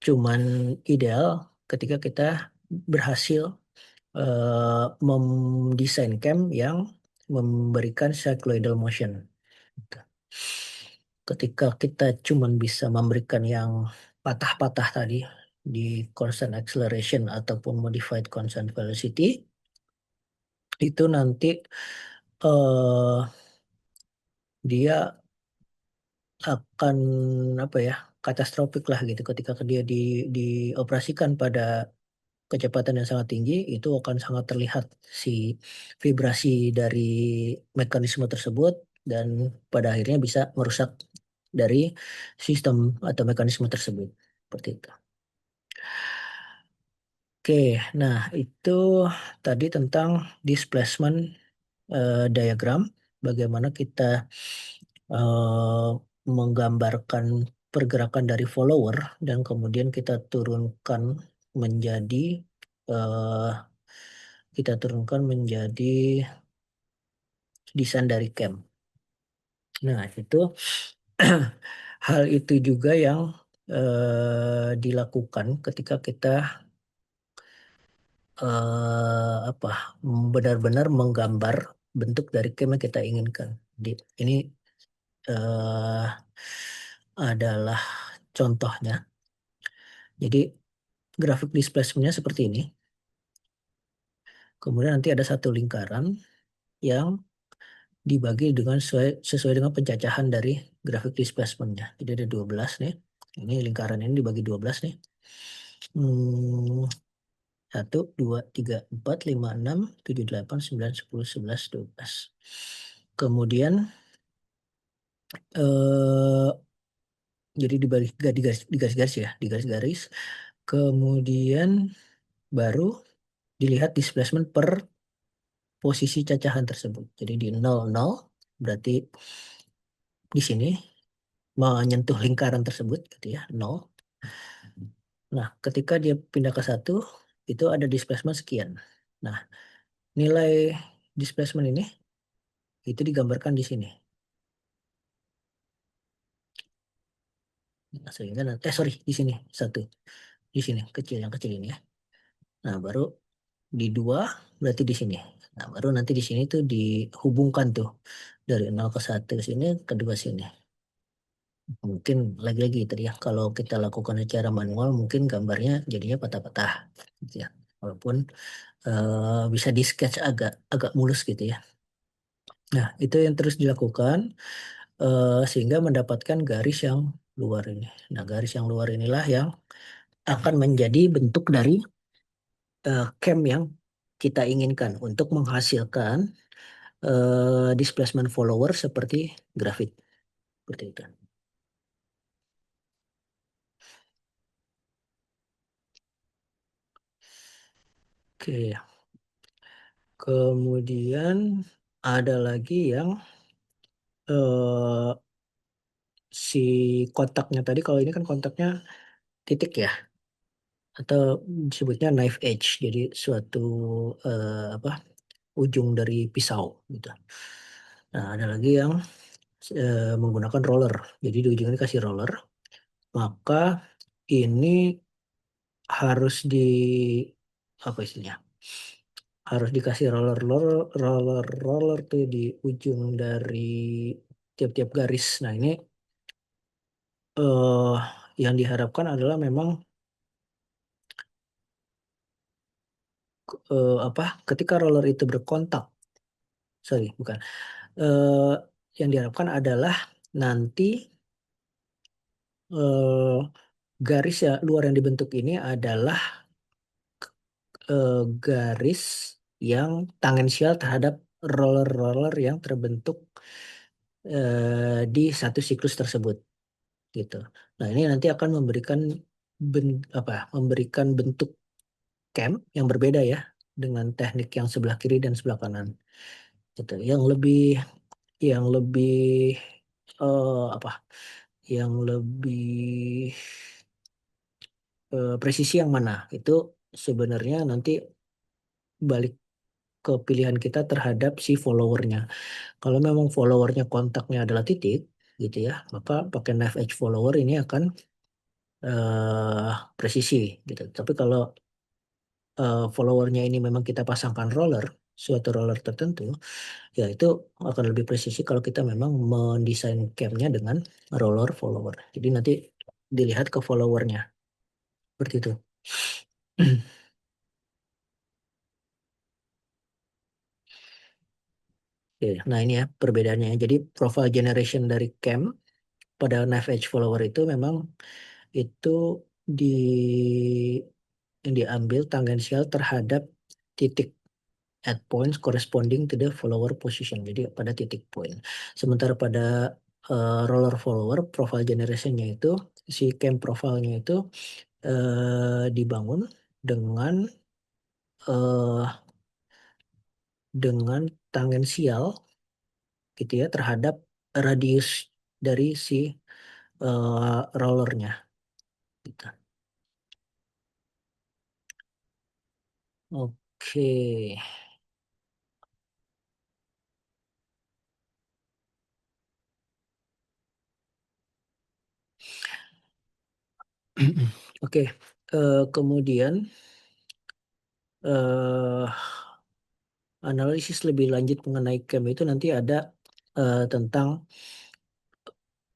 cuman ideal ketika kita berhasil mendesain cam yang memberikan cycloidal motion. Ketika kita cuman bisa memberikan yang patah-patah tadi di constant acceleration ataupun modified constant velocity, itu nanti eh, dia akan apa ya? katastrofik lah gitu ketika dia dioperasikan pada kecepatan yang sangat tinggi itu akan sangat terlihat si vibrasi dari mekanisme tersebut dan pada akhirnya bisa merusak dari sistem atau mekanisme tersebut seperti itu. Oke, nah itu tadi tentang displacement diagram, bagaimana kita eh, menggambarkan pergerakan dari follower dan kemudian menjadi eh, kita turunkan menjadi desain dari camp. Nah, itu hal itu juga yang dilakukan ketika kita apa benar-benar menggambar bentuk dari camp yang kita inginkan. Ini eh, adalah contohnya. Jadi grafik displacement-nya seperti ini. Kemudian nanti ada satu lingkaran yang dibagi dengan sesuai dengan pencacahan dari grafik displacement-nya. Jadi ada 12 nih. Ini lingkaran ini dibagi 12 nih. Hmm, 1, 2, 3, 4, 5, 6, 7, 8, 9, 10, 11, 12. Kemudian eh, jadi di garis-garis ya, di garis-garis. Kemudian baru dilihat displacement per posisi cacahan tersebut. Jadi di 0, 0 berarti di sini menyentuh lingkaran tersebut gitu ya, 0. Nah, ketika dia pindah ke satu, itu ada displacement sekian. Nah, nilai displacement ini itu digambarkan di sini. Nah, sehingga sorry di sini satu, di sini kecil yang kecil ini ya. Nah, baru di dua berarti di sini. Nah, baru nanti di sini tuh dihubungkan tuh dari 0 ke satu sini ke 2 sini. Mungkin lagi-lagi tadi ya kalau kita lakukan secara manual mungkin gambarnya jadinya patah-patah gitu ya. Walaupun bisa di sketch agak agak mulus gitu ya. Nah, itu yang terus dilakukan sehingga mendapatkan garis yang luar ini. Nah, garis yang luar inilah yang akan menjadi bentuk dari cam yang kita inginkan untuk menghasilkan displacement follower seperti grafik. Seperti itu. Oke, kemudian ada lagi yang eh, si kontaknya tadi, kalau ini kan kontaknya titik ya, atau disebutnya knife edge, jadi suatu apa ujung dari pisau gitu. Nah, ada lagi yang menggunakan roller. Jadi di ujung ini kasih roller, maka ini harus apa istilahnya? Harus dikasih roller tuh di ujung dari tiap-tiap garis. Nah, ini eh yang diharapkan adalah memang apa ketika roller itu berkontak, sorry bukan. Eh yang diharapkan adalah nanti eh garis ya luar yang dibentuk ini adalah garis yang tangensial terhadap roller-roller yang terbentuk di satu siklus tersebut gitu. Nah, ini nanti akan memberikan bentuk cam yang berbeda ya dengan teknik yang sebelah kiri dan sebelah kanan gitu. Yang lebih apa? Yang lebih presisi yang mana? Itu sebenarnya nanti balik ke pilihan kita terhadap si followernya. Kalau memang followernya kontaknya adalah titik, gitu ya, maka pakai knife edge follower ini akan presisi, gitu. Tapi kalau followernya ini memang kita pasangkan roller, suatu roller tertentu, ya itu akan lebih presisi kalau kita memang mendesain camnya dengan roller follower. Jadi nanti dilihat ke followernya, seperti itu. Oke, nah ini ya perbedaannya. Jadi profile generation dari cam pada knife edge follower itu memang itu di yang diambil tangensial terhadap titik at points corresponding to the follower position. Jadi pada titik point. Sementara pada roller follower profile generationnya itu si cam profilnya itu dibangun dengan eh, dengan tangensial gitu ya terhadap radius dari si rollernya gitu. Oke. Oke. Kemudian eh analisis lebih lanjut mengenai cam itu nanti ada tentang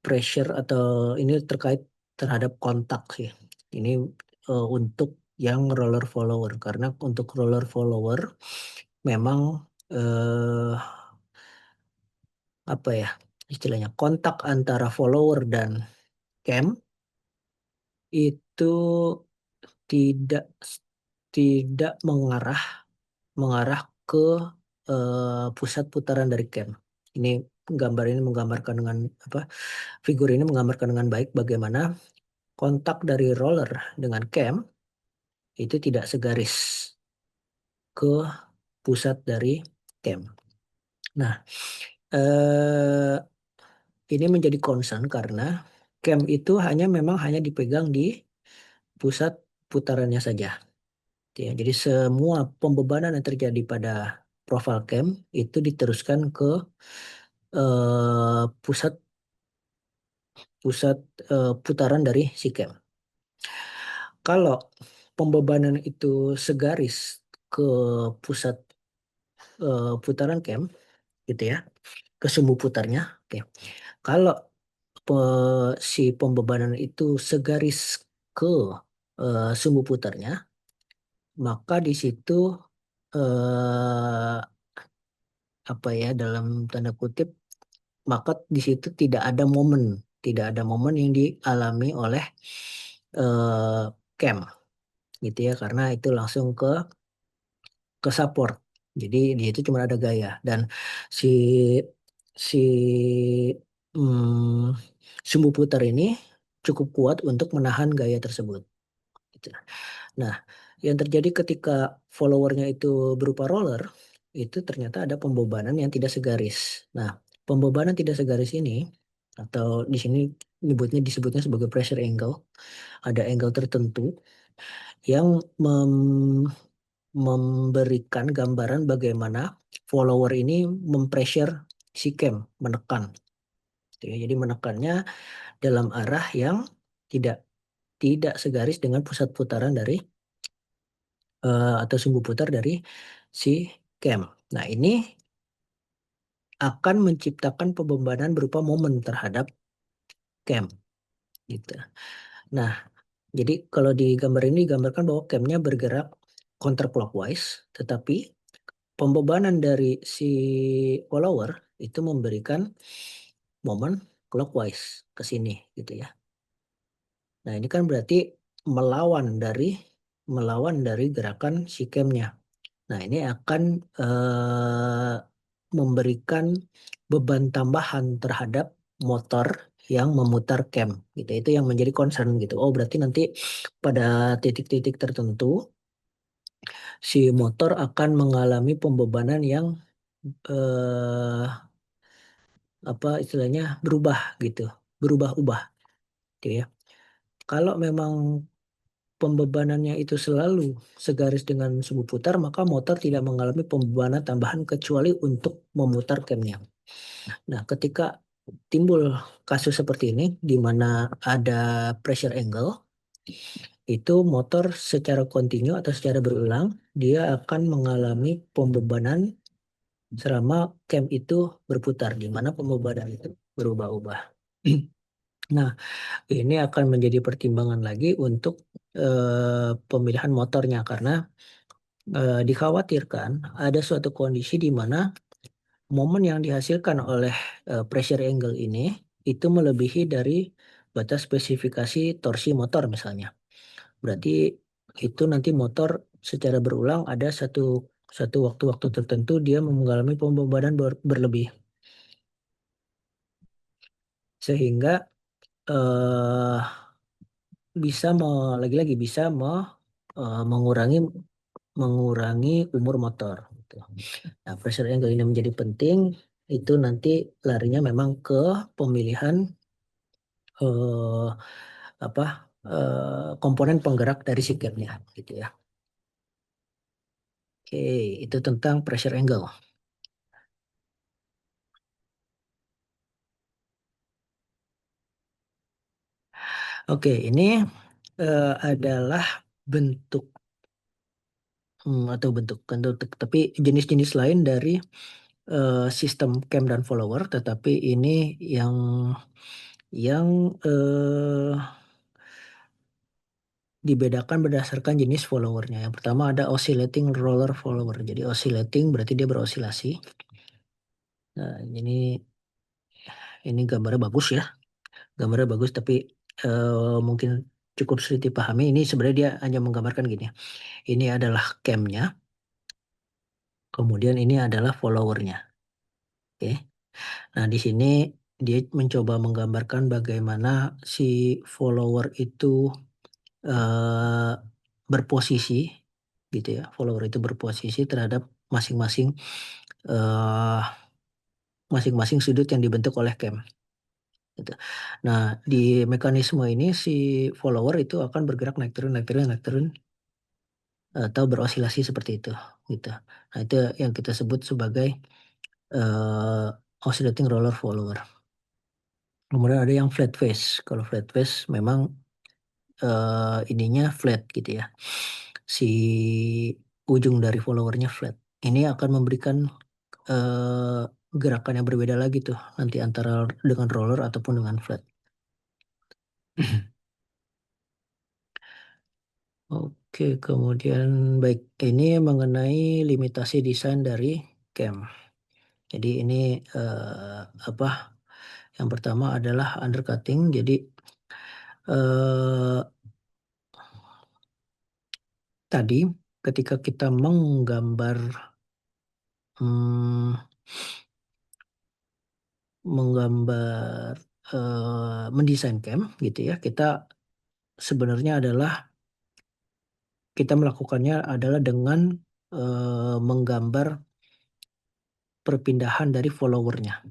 pressure atau ini terkait terhadap kontak sih. Ini untuk yang roller follower karena untuk roller follower memang eh, apa ya istilahnya kontak antara follower dan cam itu tidak tidak mengarah mengarah ke pusat putaran dari cam. Ini gambar ini menggambarkan dengan apa? Figur ini menggambarkan dengan baik bagaimana kontak dari roller dengan cam itu tidak segaris ke pusat dari cam. Nah, eh, ini menjadi concern karena cam itu memang hanya dipegang di pusat putarannya saja. Ya, jadi semua pembebanan yang terjadi pada profile cam itu diteruskan ke pusat pusat putaran dari si cam. Kalau pembebanan itu segaris ke pusat putaran cam, gitu ya, ke sumbu putarnya. Oke. Kalau si pembebanan itu segaris ke sumbu putarnya, maka di situ eh, apa ya dalam tanda kutip, maka di situ tidak ada momen yang dialami oleh eh, cam, gitu ya, karena itu langsung ke support. Jadi di itu cuma ada gaya dan si si hmm, sumbu putar ini cukup kuat untuk menahan gaya tersebut. Gitu. Nah, yang terjadi ketika followernya itu berupa roller, itu ternyata ada pembebanan yang tidak segaris. Nah, pembebanan tidak segaris ini, atau di sini disebutnya sebagai pressure angle, ada angle tertentu yang memberikan gambaran bagaimana follower ini mempressure si cam, menekan. Gitu ya. Jadi menekannya dalam arah yang tidak tidak segaris dengan pusat putaran dari atau sumbu putar dari si cam. Nah, ini akan menciptakan pembebanan berupa momen terhadap cam gitu. Nah, jadi kalau di gambar ini digambarkan bahwa camnya bergerak counterclockwise, tetapi pembebanan dari si follower itu memberikan momen clockwise ke sini gitu ya. Nah, ini kan berarti melawan dari gerakan si camnya. Nah, ini akan memberikan beban tambahan terhadap motor yang memutar cam gitu. Itu yang menjadi concern gitu. Oh, berarti nanti pada titik-titik tertentu si motor akan mengalami pembebanan yang eh, apa istilahnya berubah gitu, berubah-ubah gitu ya. Kalau memang pembebanannya itu selalu segaris dengan sumbu putar, maka motor tidak mengalami pembebanan tambahan kecuali untuk memutar camnya. Nah, ketika timbul kasus seperti ini, di mana ada pressure angle, itu motor secara kontinu atau secara berulang, dia akan mengalami pembebanan selama cam itu berputar, di mana pembebanan itu berubah-ubah. Nah, ini akan menjadi pertimbangan lagi untuk pemilihan motornya karena dikhawatirkan ada suatu kondisi di mana momen yang dihasilkan oleh pressure angle ini itu melebihi dari batas spesifikasi torsi motor misalnya. Berarti itu nanti motor secara berulang ada satu satu waktu-waktu tertentu dia mengalami pembebanan berlebih, sehingga eh, bisa lagi-lagi bisa mengurangi mengurangi umur motor, gitu. Nah, pressure angle ini menjadi penting. Itu nanti larinya memang ke pemilihan eh, apa komponen penggerak dari si capnya, gitu ya. Oke, itu tentang pressure angle. Oke, ini adalah bentuk atau bentuk, tapi jenis-jenis lain dari sistem cam dan follower, tetapi ini yang yang dibedakan berdasarkan jenis followernya. Yang pertama ada oscillating roller follower. Jadi oscillating berarti dia berosilasi. Nah, ini gambarnya bagus ya. Gambarnya bagus tapi mungkin cukup sulit dipahami. Ini sebenarnya dia hanya menggambarkan gini. Ini adalah camnya, kemudian ini adalah followernya. Oke. Nah, di sini dia mencoba menggambarkan bagaimana si follower itu eh, berposisi, gitu ya. Follower itu berposisi terhadap masing-masing eh, masing-masing sudut yang dibentuk oleh cam, gitu. Nah, di mekanisme ini si follower itu akan bergerak naik turun naik turun naik turun atau berosilasi seperti itu, gitu. Nah, itu yang kita sebut sebagai oscillating roller follower. Kemudian ada yang flat face. Kalau flat face memang ininya flat, gitu ya. Si ujung dari followernya flat. Ini akan memberikan gerakan yang berbeda lagi tuh nanti antara dengan roller ataupun dengan flat. Oke, kemudian baik, ini mengenai limitasi desain dari cam. Jadi ini apa? Yang pertama adalah undercutting. Jadi eh, tadi ketika kita menggambar hmm, menggambar mendesain cam, gitu ya, kita sebenarnya adalah kita melakukannya adalah dengan menggambar perpindahan dari followernya.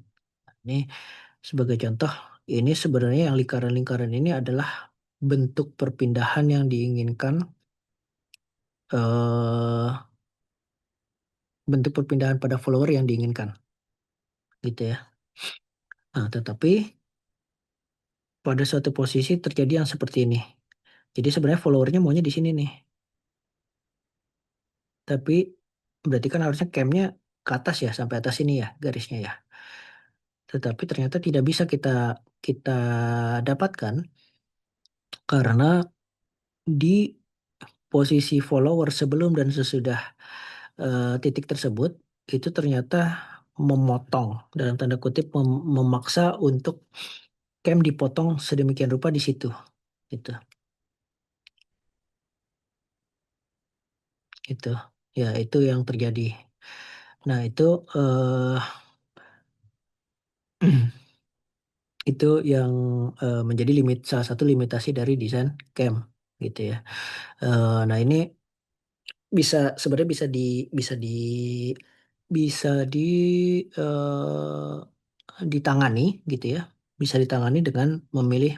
Ini sebagai contoh, ini sebenarnya yang lingkaran-lingkaran ini adalah bentuk perpindahan yang diinginkan, eh, bentuk perpindahan pada follower yang diinginkan, gitu ya. Nah, tetapi pada suatu posisi terjadi yang seperti ini. Jadi sebenarnya followernya maunya di sini nih, tapi berarti kan harusnya camnya ke atas ya, sampai atas ini ya garisnya ya. Tetapi ternyata tidak bisa kita kita dapatkan karena di posisi follower sebelum dan sesudah titik tersebut itu ternyata memotong, dalam tanda kutip memaksa untuk cam dipotong sedemikian rupa di situ, gitu. Itu ya, itu yang terjadi. Nah, itu eh, itu yang menjadi salah satu limitasi dari desain cam, gitu ya. Nah, ini sebenarnya bisa di bisa di ditangani, gitu ya. Bisa ditangani dengan memilih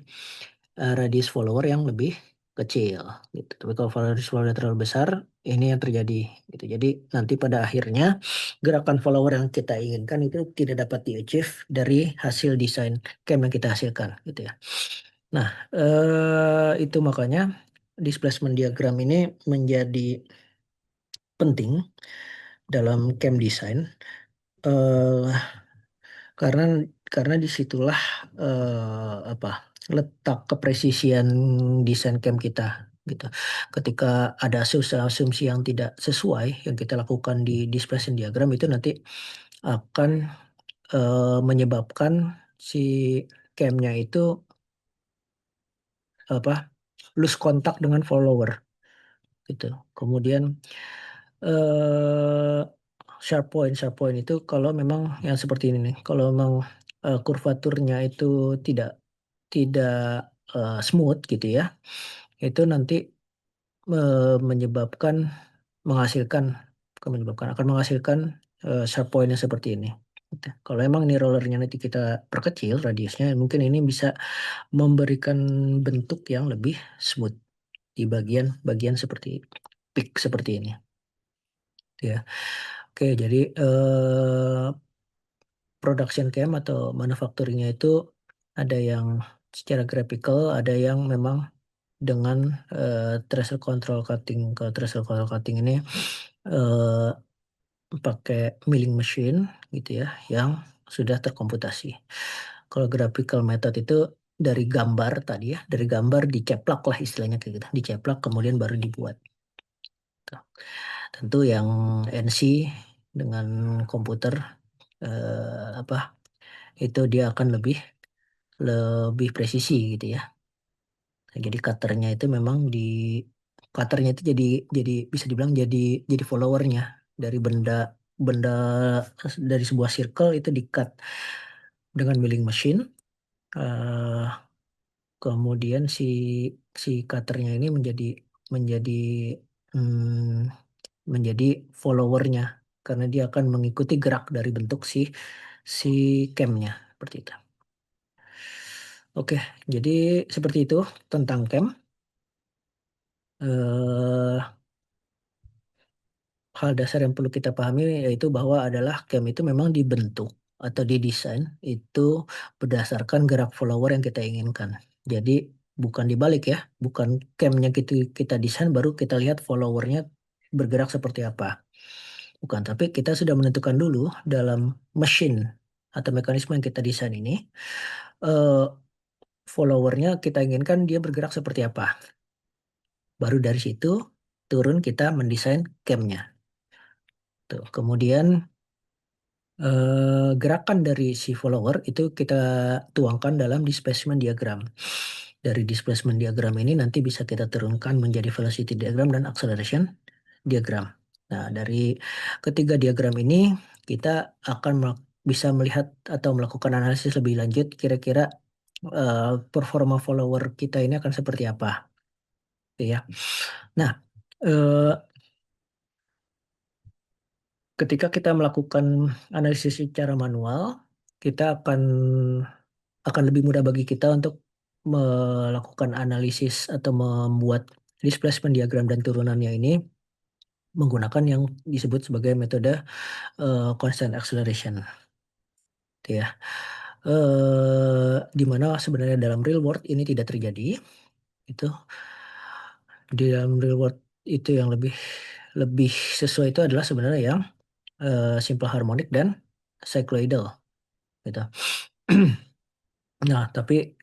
radius follower yang lebih kecil, gitu. Tapi kalau radius follower yang terlalu besar, ini yang terjadi, gitu. Jadi nanti pada akhirnya gerakan follower yang kita inginkan itu tidak dapat di-achieve dari hasil desain cam yang kita hasilkan, gitu ya. Nah, itu makanya displacement diagram ini menjadi penting dalam cam design, eh, karena disitulah apa, letak kepresisian desain cam kita, gitu. Ketika ada asumsi-asumsi yang tidak sesuai yang kita lakukan di displacement diagram, itu nanti akan menyebabkan si camnya itu apa lose kontak dengan follower gitu. Kemudian eh sharp point itu kalau memang yang seperti ini nih, kalau memang kurvaturnya itu tidak tidak smooth gitu ya, itu nanti menyebabkan menghasilkan bukan menyebabkan akan menghasilkan sharp point yang seperti ini. Gitu. Kalau emang nih rollernya nanti kita perkecil radiusnya, mungkin ini bisa memberikan bentuk yang lebih smooth di bagian-bagian seperti peak seperti ini. Ya, oke. Jadi production cam atau manufacturingnya itu ada yang secara graphical, ada yang memang dengan tracer control cutting. Kalau tracer control cutting ini eh, pakai milling machine gitu ya, yang sudah terkomputasi. Kalau graphical method itu dari gambar tadi ya, dari gambar diceplak lah istilahnya kayak gitu, diceplak kemudian baru dibuat. Tuh. Tentu yang NC dengan komputer apa itu dia akan lebih lebih presisi gitu ya. Nah, jadi cutternya itu memang cutternya itu jadi bisa dibilang jadi followernya dari benda benda dari sebuah circle itu di cut dengan milling machine. eh, Kemudian si cutternya ini menjadi menjadi followernya karena dia akan mengikuti gerak dari bentuk si camnya seperti itu. Oke, jadi seperti itu tentang cam. eh Hal dasar yang perlu kita pahami yaitu bahwa adalah cam itu memang dibentuk atau didesain itu berdasarkan gerak follower yang kita inginkan. Jadi bukan dibalik ya, bukan camnya kita desain baru kita lihat followernya bergerak seperti apa. Bukan, tapi kita sudah menentukan dulu dalam mesin atau mekanisme yang kita desain ini, eh, followernya kita inginkan dia bergerak seperti apa. Baru dari situ turun kita mendesain camnya. Tuh. Kemudian gerakan dari si follower itu kita tuangkan dalam displacement diagram. Dari displacement diagram ini nanti bisa kita turunkan menjadi velocity diagram dan acceleration diagram. Nah, dari ketiga diagram ini kita akan bisa melihat atau melakukan analisis lebih lanjut kira-kira performa follower kita ini akan seperti apa, gitu ya. Nah, eh, ketika kita melakukan analisis secara manual, kita akan lebih mudah bagi kita untuk melakukan analisis atau membuat displacement diagram dan turunannya ini menggunakan yang disebut sebagai metode constant acceleration, gitu ya. Di mana sebenarnya dalam real world ini tidak terjadi. Itu di dalam real world itu yang lebih lebih sesuai itu adalah sebenarnya yang simple harmonic dan cycloidal, gitu. Nah, tapi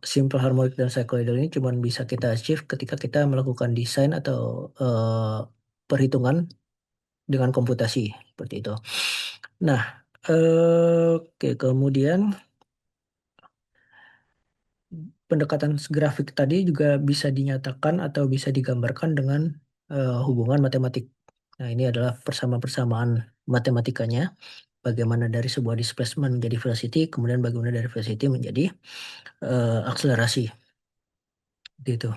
simple harmonic dan cycloidal ini cuma bisa kita achieve ketika kita melakukan desain atau perhitungan dengan komputasi seperti itu. Nah, oke, kemudian pendekatan grafik tadi juga bisa dinyatakan atau bisa digambarkan dengan hubungan matematik. Nah, ini adalah persamaan-persamaan matematikanya. Bagaimana dari sebuah displacement menjadi velocity, kemudian bagaimana dari velocity menjadi akselerasi. Gitu.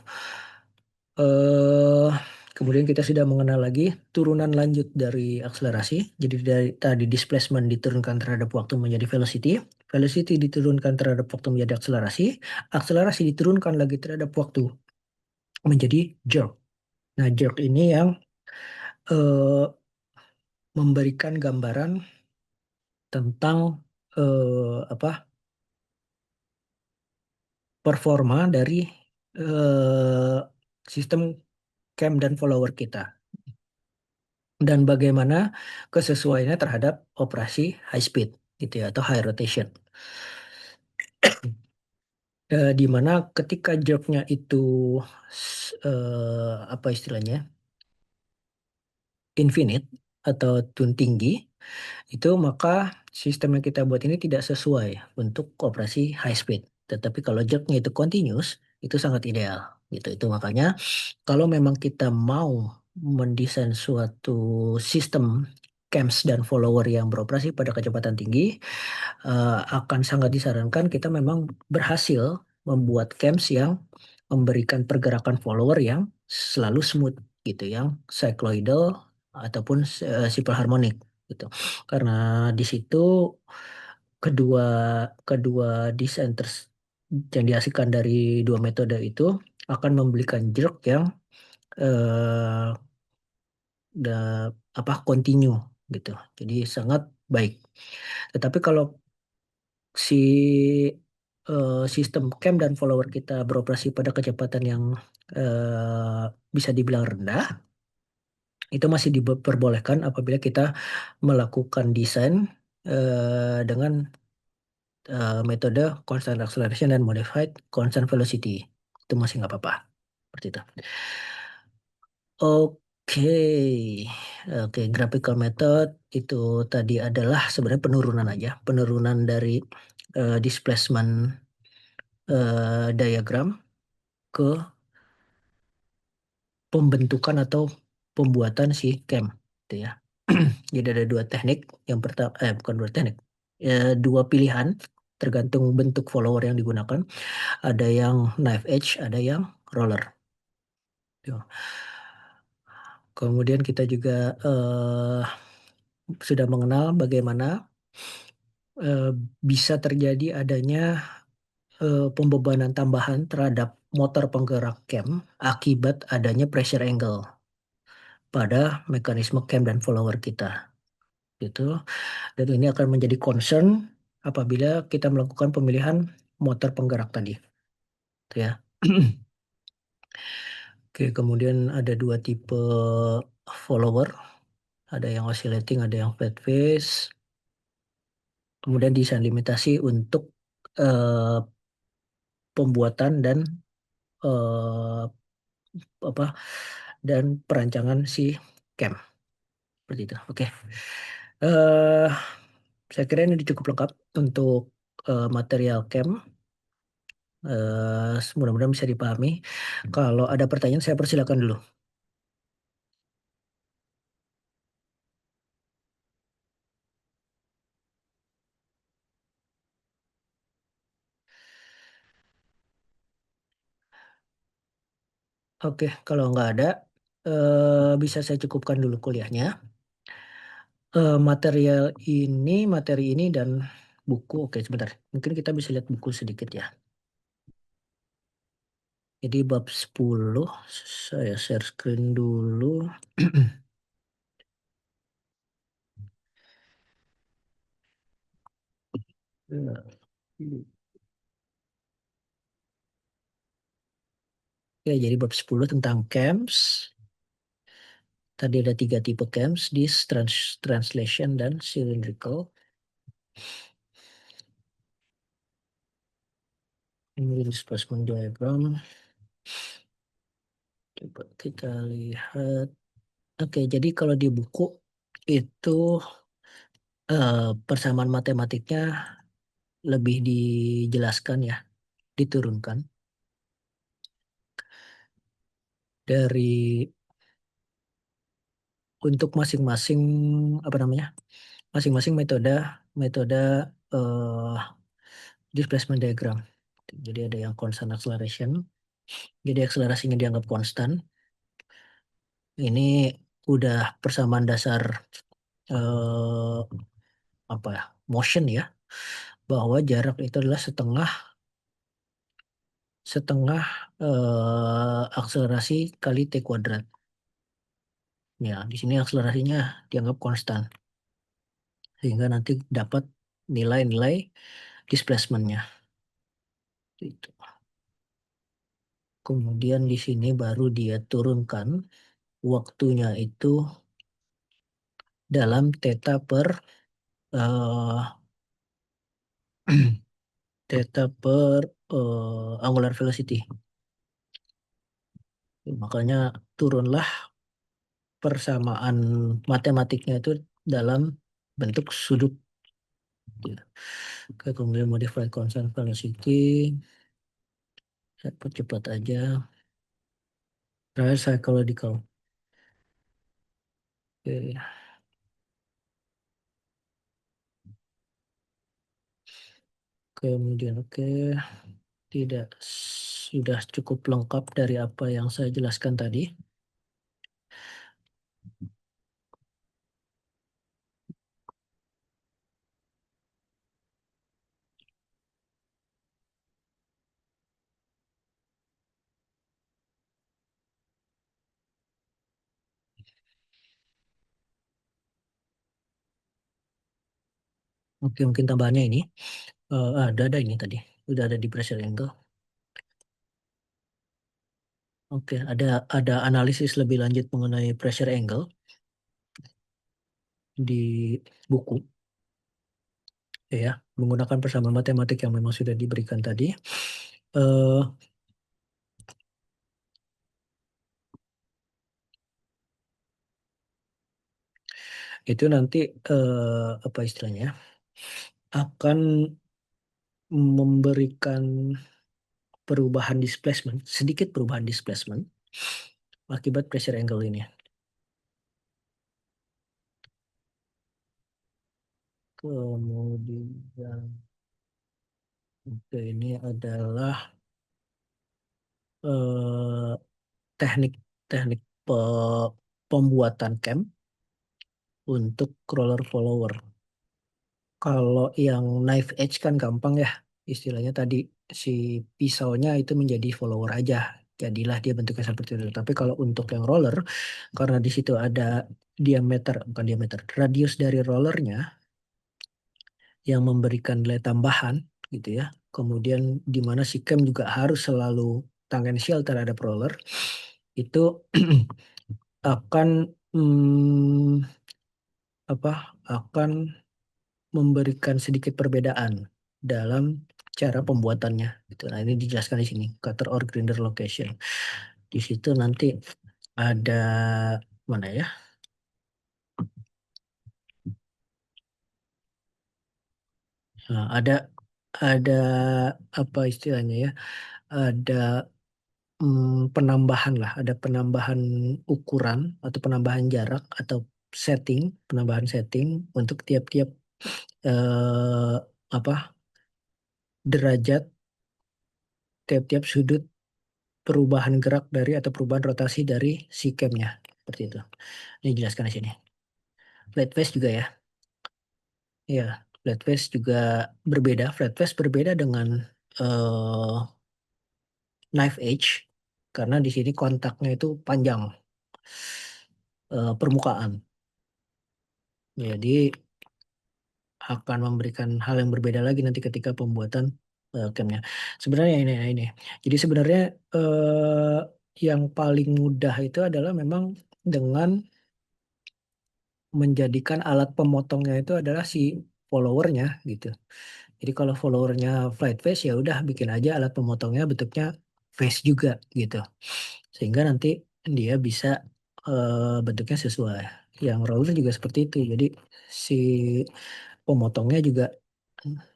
eh Kemudian kita sudah mengenal lagi turunan lanjut dari akselerasi. Jadi dari tadi displacement diturunkan terhadap waktu menjadi velocity, velocity diturunkan terhadap waktu menjadi akselerasi, akselerasi diturunkan lagi terhadap waktu menjadi jerk. Nah, jerk ini yang eh, memberikan gambaran tentang apa performa dari sistem cam dan follower kita. Dan bagaimana kesesuaiannya terhadap operasi high speed gitu ya atau high rotation. Di mana ketika jerknya itu apa istilahnya infinite atau tune tinggi, Itu maka sistem yang kita buat ini tidak sesuai untuk operasi high speed. Tetapi kalau jerknya itu continuous, itu sangat ideal. Gitu. Itu makanya kalau memang kita mau mendesain suatu sistem CAMS dan follower yang beroperasi pada kecepatan tinggi, akan sangat disarankan kita memang berhasil membuat CAMS yang memberikan pergerakan follower yang selalu smooth gitu, yang cycloidal ataupun simple harmonic gitu. Karena di situ kedua kedua desain yang dihasilkan dari dua metode itu akan memberikan jerk yang eh, continue gitu. Jadi sangat baik. Tetapi kalau si sistem cam dan follower kita beroperasi pada kecepatan yang bisa dibilang rendah, itu masih diperbolehkan apabila kita melakukan desain dengan metode constant acceleration dan modified constant velocity. Itu masih nggak apa-apa. Seperti itu. Oke, oke, graphical method itu tadi adalah sebenarnya penurunan aja, penurunan dari displacement diagram ke pembentukan atau pembuatan si cam, gitu ya. Jadi ada dua teknik. Yang pertama, bukan dua teknik, dua pilihan tergantung bentuk follower yang digunakan. Ada yang knife edge, ada yang roller. Tuh. Kemudian kita juga sudah mengenal bagaimana eh, bisa terjadi adanya pembebanan tambahan terhadap motor penggerak cam akibat adanya pressure angle pada mekanisme cam dan follower kita gitu. Dan ini akan menjadi concern apabila kita melakukan pemilihan motor penggerak tadi, gitu ya. Oke, kemudian ada dua tipe follower, ada yang oscillating, ada yang flat phase. Kemudian desain limitasi untuk eh, pembuatan dan eh, apa dan perancangan si cam seperti itu. Oke. eh saya kira ini cukup lengkap untuk material cam. Mudah-mudahan bisa dipahami. Kalau ada pertanyaan, saya persilakan dulu. Oke, kalau nggak ada, bisa saya cukupkan dulu kuliahnya. Materi ini dan buku. Oke, sebentar. Mungkin kita bisa lihat buku sedikit ya. Jadi bab 10, saya share screen dulu. Ya, jadi bab 10 tentang camps. Tadi ada tiga tipe camps, translation, dan cylindrical. Ini displacement diagram. Coba kita lihat. Oke, jadi kalau di buku itu persamaan matematiknya lebih dijelaskan ya, diturunkan dari untuk masing-masing apa namanya, masing-masing metode metode eh, displacement diagram. Jadi ada yang constant acceleration, jadi akselerasinya dianggap konstan. Ini udah persamaan dasar eh, apa ya, motion ya, bahwa jarak itu adalah setengah setengah akselerasi kali t kuadrat. Ya, di sini akselerasinya dianggap konstan sehingga nanti dapat nilai-nilai displacement-nya. Itu. Kemudian di sini baru dia turunkan waktunya itu dalam theta per eh, theta per angular velocity. Makanya turunlah persamaan matematiknya itu dalam bentuk sudut. Gitu. Oke, kemudian modify constant velocity. Saya percepat aja. Terakhir psychological. Oke, kemudian oke. Tidak, sudah cukup lengkap dari apa yang saya jelaskan tadi. Oke, mungkin tambahannya ini. Ada ini tadi. Udah ada di pressure angle. Oke, ada analisis lebih lanjut mengenai pressure angle di buku, ya, menggunakan persamaan matematik yang memang sudah diberikan tadi. Eh, itu nanti apa istilahnya? Akan memberikan perubahan displacement, sedikit perubahan displacement akibat pressure angle ini. Kemudian oke, ini adalah eh, teknik teknik pembuatan cam untuk roller follower. Kalau yang knife edge kan gampang ya, istilahnya tadi si pisaunya itu menjadi follower aja, jadilah dia bentuknya seperti itu. Tapi kalau untuk yang roller, karena di situ ada diameter, bukan diameter, radius dari rollernya yang memberikan nilai tambahan gitu ya. Kemudian di mana si cam juga harus selalu tangensial terhadap roller, itu akan apa akan memberikan sedikit perbedaan dalam cara pembuatannya gitu. Nah, ini dijelaskan di sini, cutter or grinder location. Di situ nanti ada mana ya? Nah, ada apa istilahnya ya? Ada penambahan lah, ada penambahan ukuran atau penambahan jarak atau setting, penambahan setting untuk tiap-tiap eh, apa derajat, tiap-tiap sudut perubahan gerak dari atau perubahan rotasi dari si camnya seperti itu. Ini jelaskan di sini. Flat face juga ya. Ya, flat face juga berbeda. Flat face berbeda dengan eh, knife edge karena di sini kontaknya itu panjang permukaan. Jadi akan memberikan hal yang berbeda lagi nanti ketika pembuatan camnya. Sebenarnya ini. Jadi sebenarnya eh, yang paling mudah itu adalah memang dengan menjadikan alat pemotongnya itu adalah si followernya gitu. Jadi kalau followernya flight face ya udah bikin aja alat pemotongnya bentuknya face juga gitu. Sehingga nanti dia bisa bentuknya sesuai. Yang roller juga seperti itu. Jadi si pemotongnya juga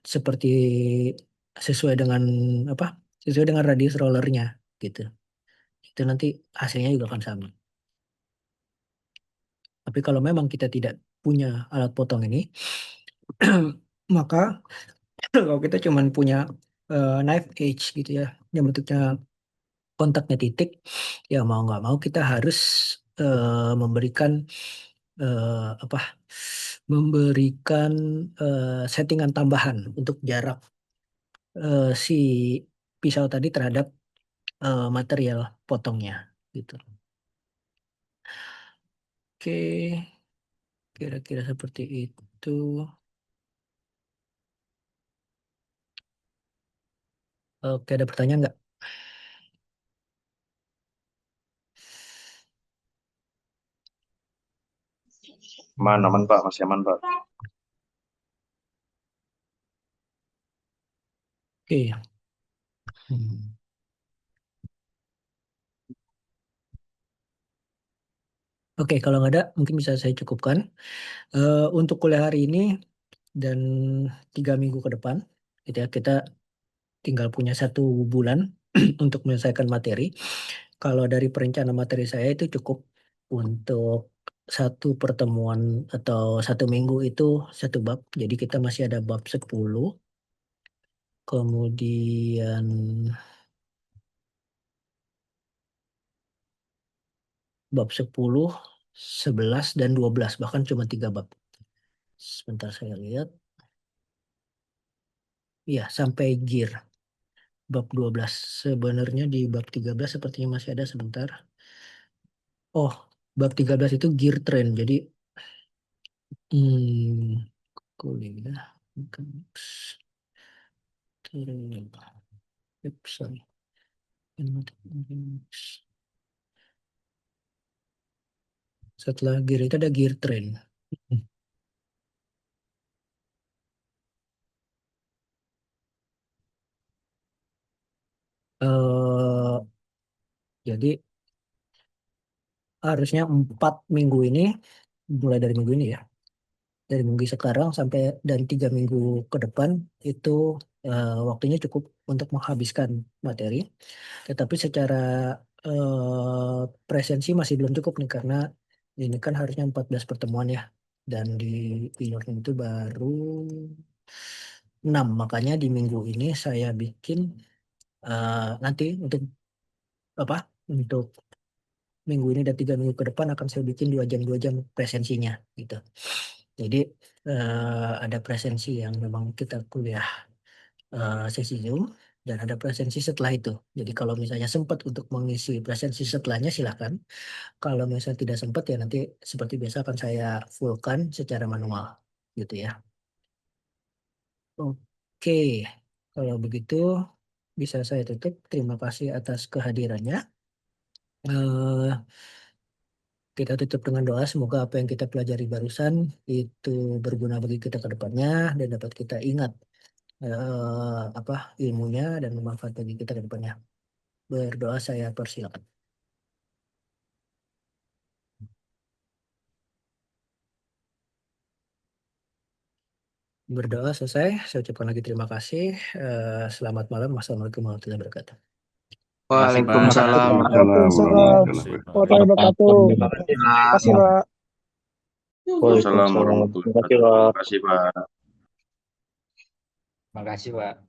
seperti sesuai dengan apa? Sesuai dengan radius rollernya gitu. Itu nanti hasilnya juga akan sama. Tapi kalau memang kita tidak punya alat potong ini, maka kalau kita cuman punya knife edge gitu ya, yang bentuknya kontaknya titik, ya mau nggak mau kita harus memberikan apa? Memberikan settingan tambahan untuk jarak si pisau tadi terhadap material potongnya gitu. Oke, kira-kira seperti itu. Oke, ada pertanyaan nggak? Aman, aman Pak, masih aman Pak. Oke. Hmm. Oke, kalau nggak ada, mungkin bisa saya cukupkan. Untuk kuliah hari ini dan 3 minggu ke depan, gitu ya, kita tinggal punya 1 bulan untuk menyelesaikan materi. Kalau dari perencanaan materi saya itu cukup untuk satu pertemuan atau 1 minggu itu 1 bab. Jadi kita masih ada bab 10. Kemudian bab 10, 11, dan 12. Bahkan cuma 3 bab. Sebentar saya lihat. Ya, sampai gear. Bab 12. Sebenarnya di bab 13 sepertinya masih ada sebentar. Oh, bab 13 itu gear train. Jadi, kuliah. Train. Sorry. Setelah gear itu ada gear train. eh jadi harusnya 4 minggu ini, mulai dari minggu ini ya, dari minggu sekarang sampai dan 3 minggu ke depan itu waktunya cukup untuk menghabiskan materi. Tetapi secara presensi masih belum cukup nih karena ini kan harusnya 14 pertemuan ya. Dan di e-learning itu baru 6. Makanya di minggu ini saya bikin nanti untuk apa? Untuk minggu ini dan 3 minggu ke depan akan saya bikin 2 jam presensinya gitu. Jadi ada presensi yang memang kita kuliah sesi Zoom dan ada presensi setelah itu. Jadi kalau misalnya sempat untuk mengisi presensi setelahnya silahkan. Kalau misalnya tidak sempat ya nanti seperti biasa akan saya fullkan secara manual gitu ya. Oke, kalau begitu bisa saya tutup. Terima kasih atas kehadirannya. Eh, kita tutup dengan doa semoga apa yang kita pelajari barusan itu berguna bagi kita ke depannya dan dapat kita ingat apa ilmunya dan bermanfaat bagi kita ke depannya. Berdoa saya persilakan. Berdoa selesai. Saya ucapkan lagi terima kasih. Selamat malam. Wassalamualaikum warahmatullahi wabarakatuh. Makasih Terima Pak. kasih Waalaikumsalam Pak. warahmatullahi Waalaikumsalam Terima kasih wabarakatuh. Pak. warahmatullahi wabarakatuh. Terima kasih Terima kasih, Pak. Pak. Wassalamualaikum Waalaikumsalam. warahmatullahi Terima kasih, wabarakatuh. Pak. Terima kasih Pak. Terima kasih Pak.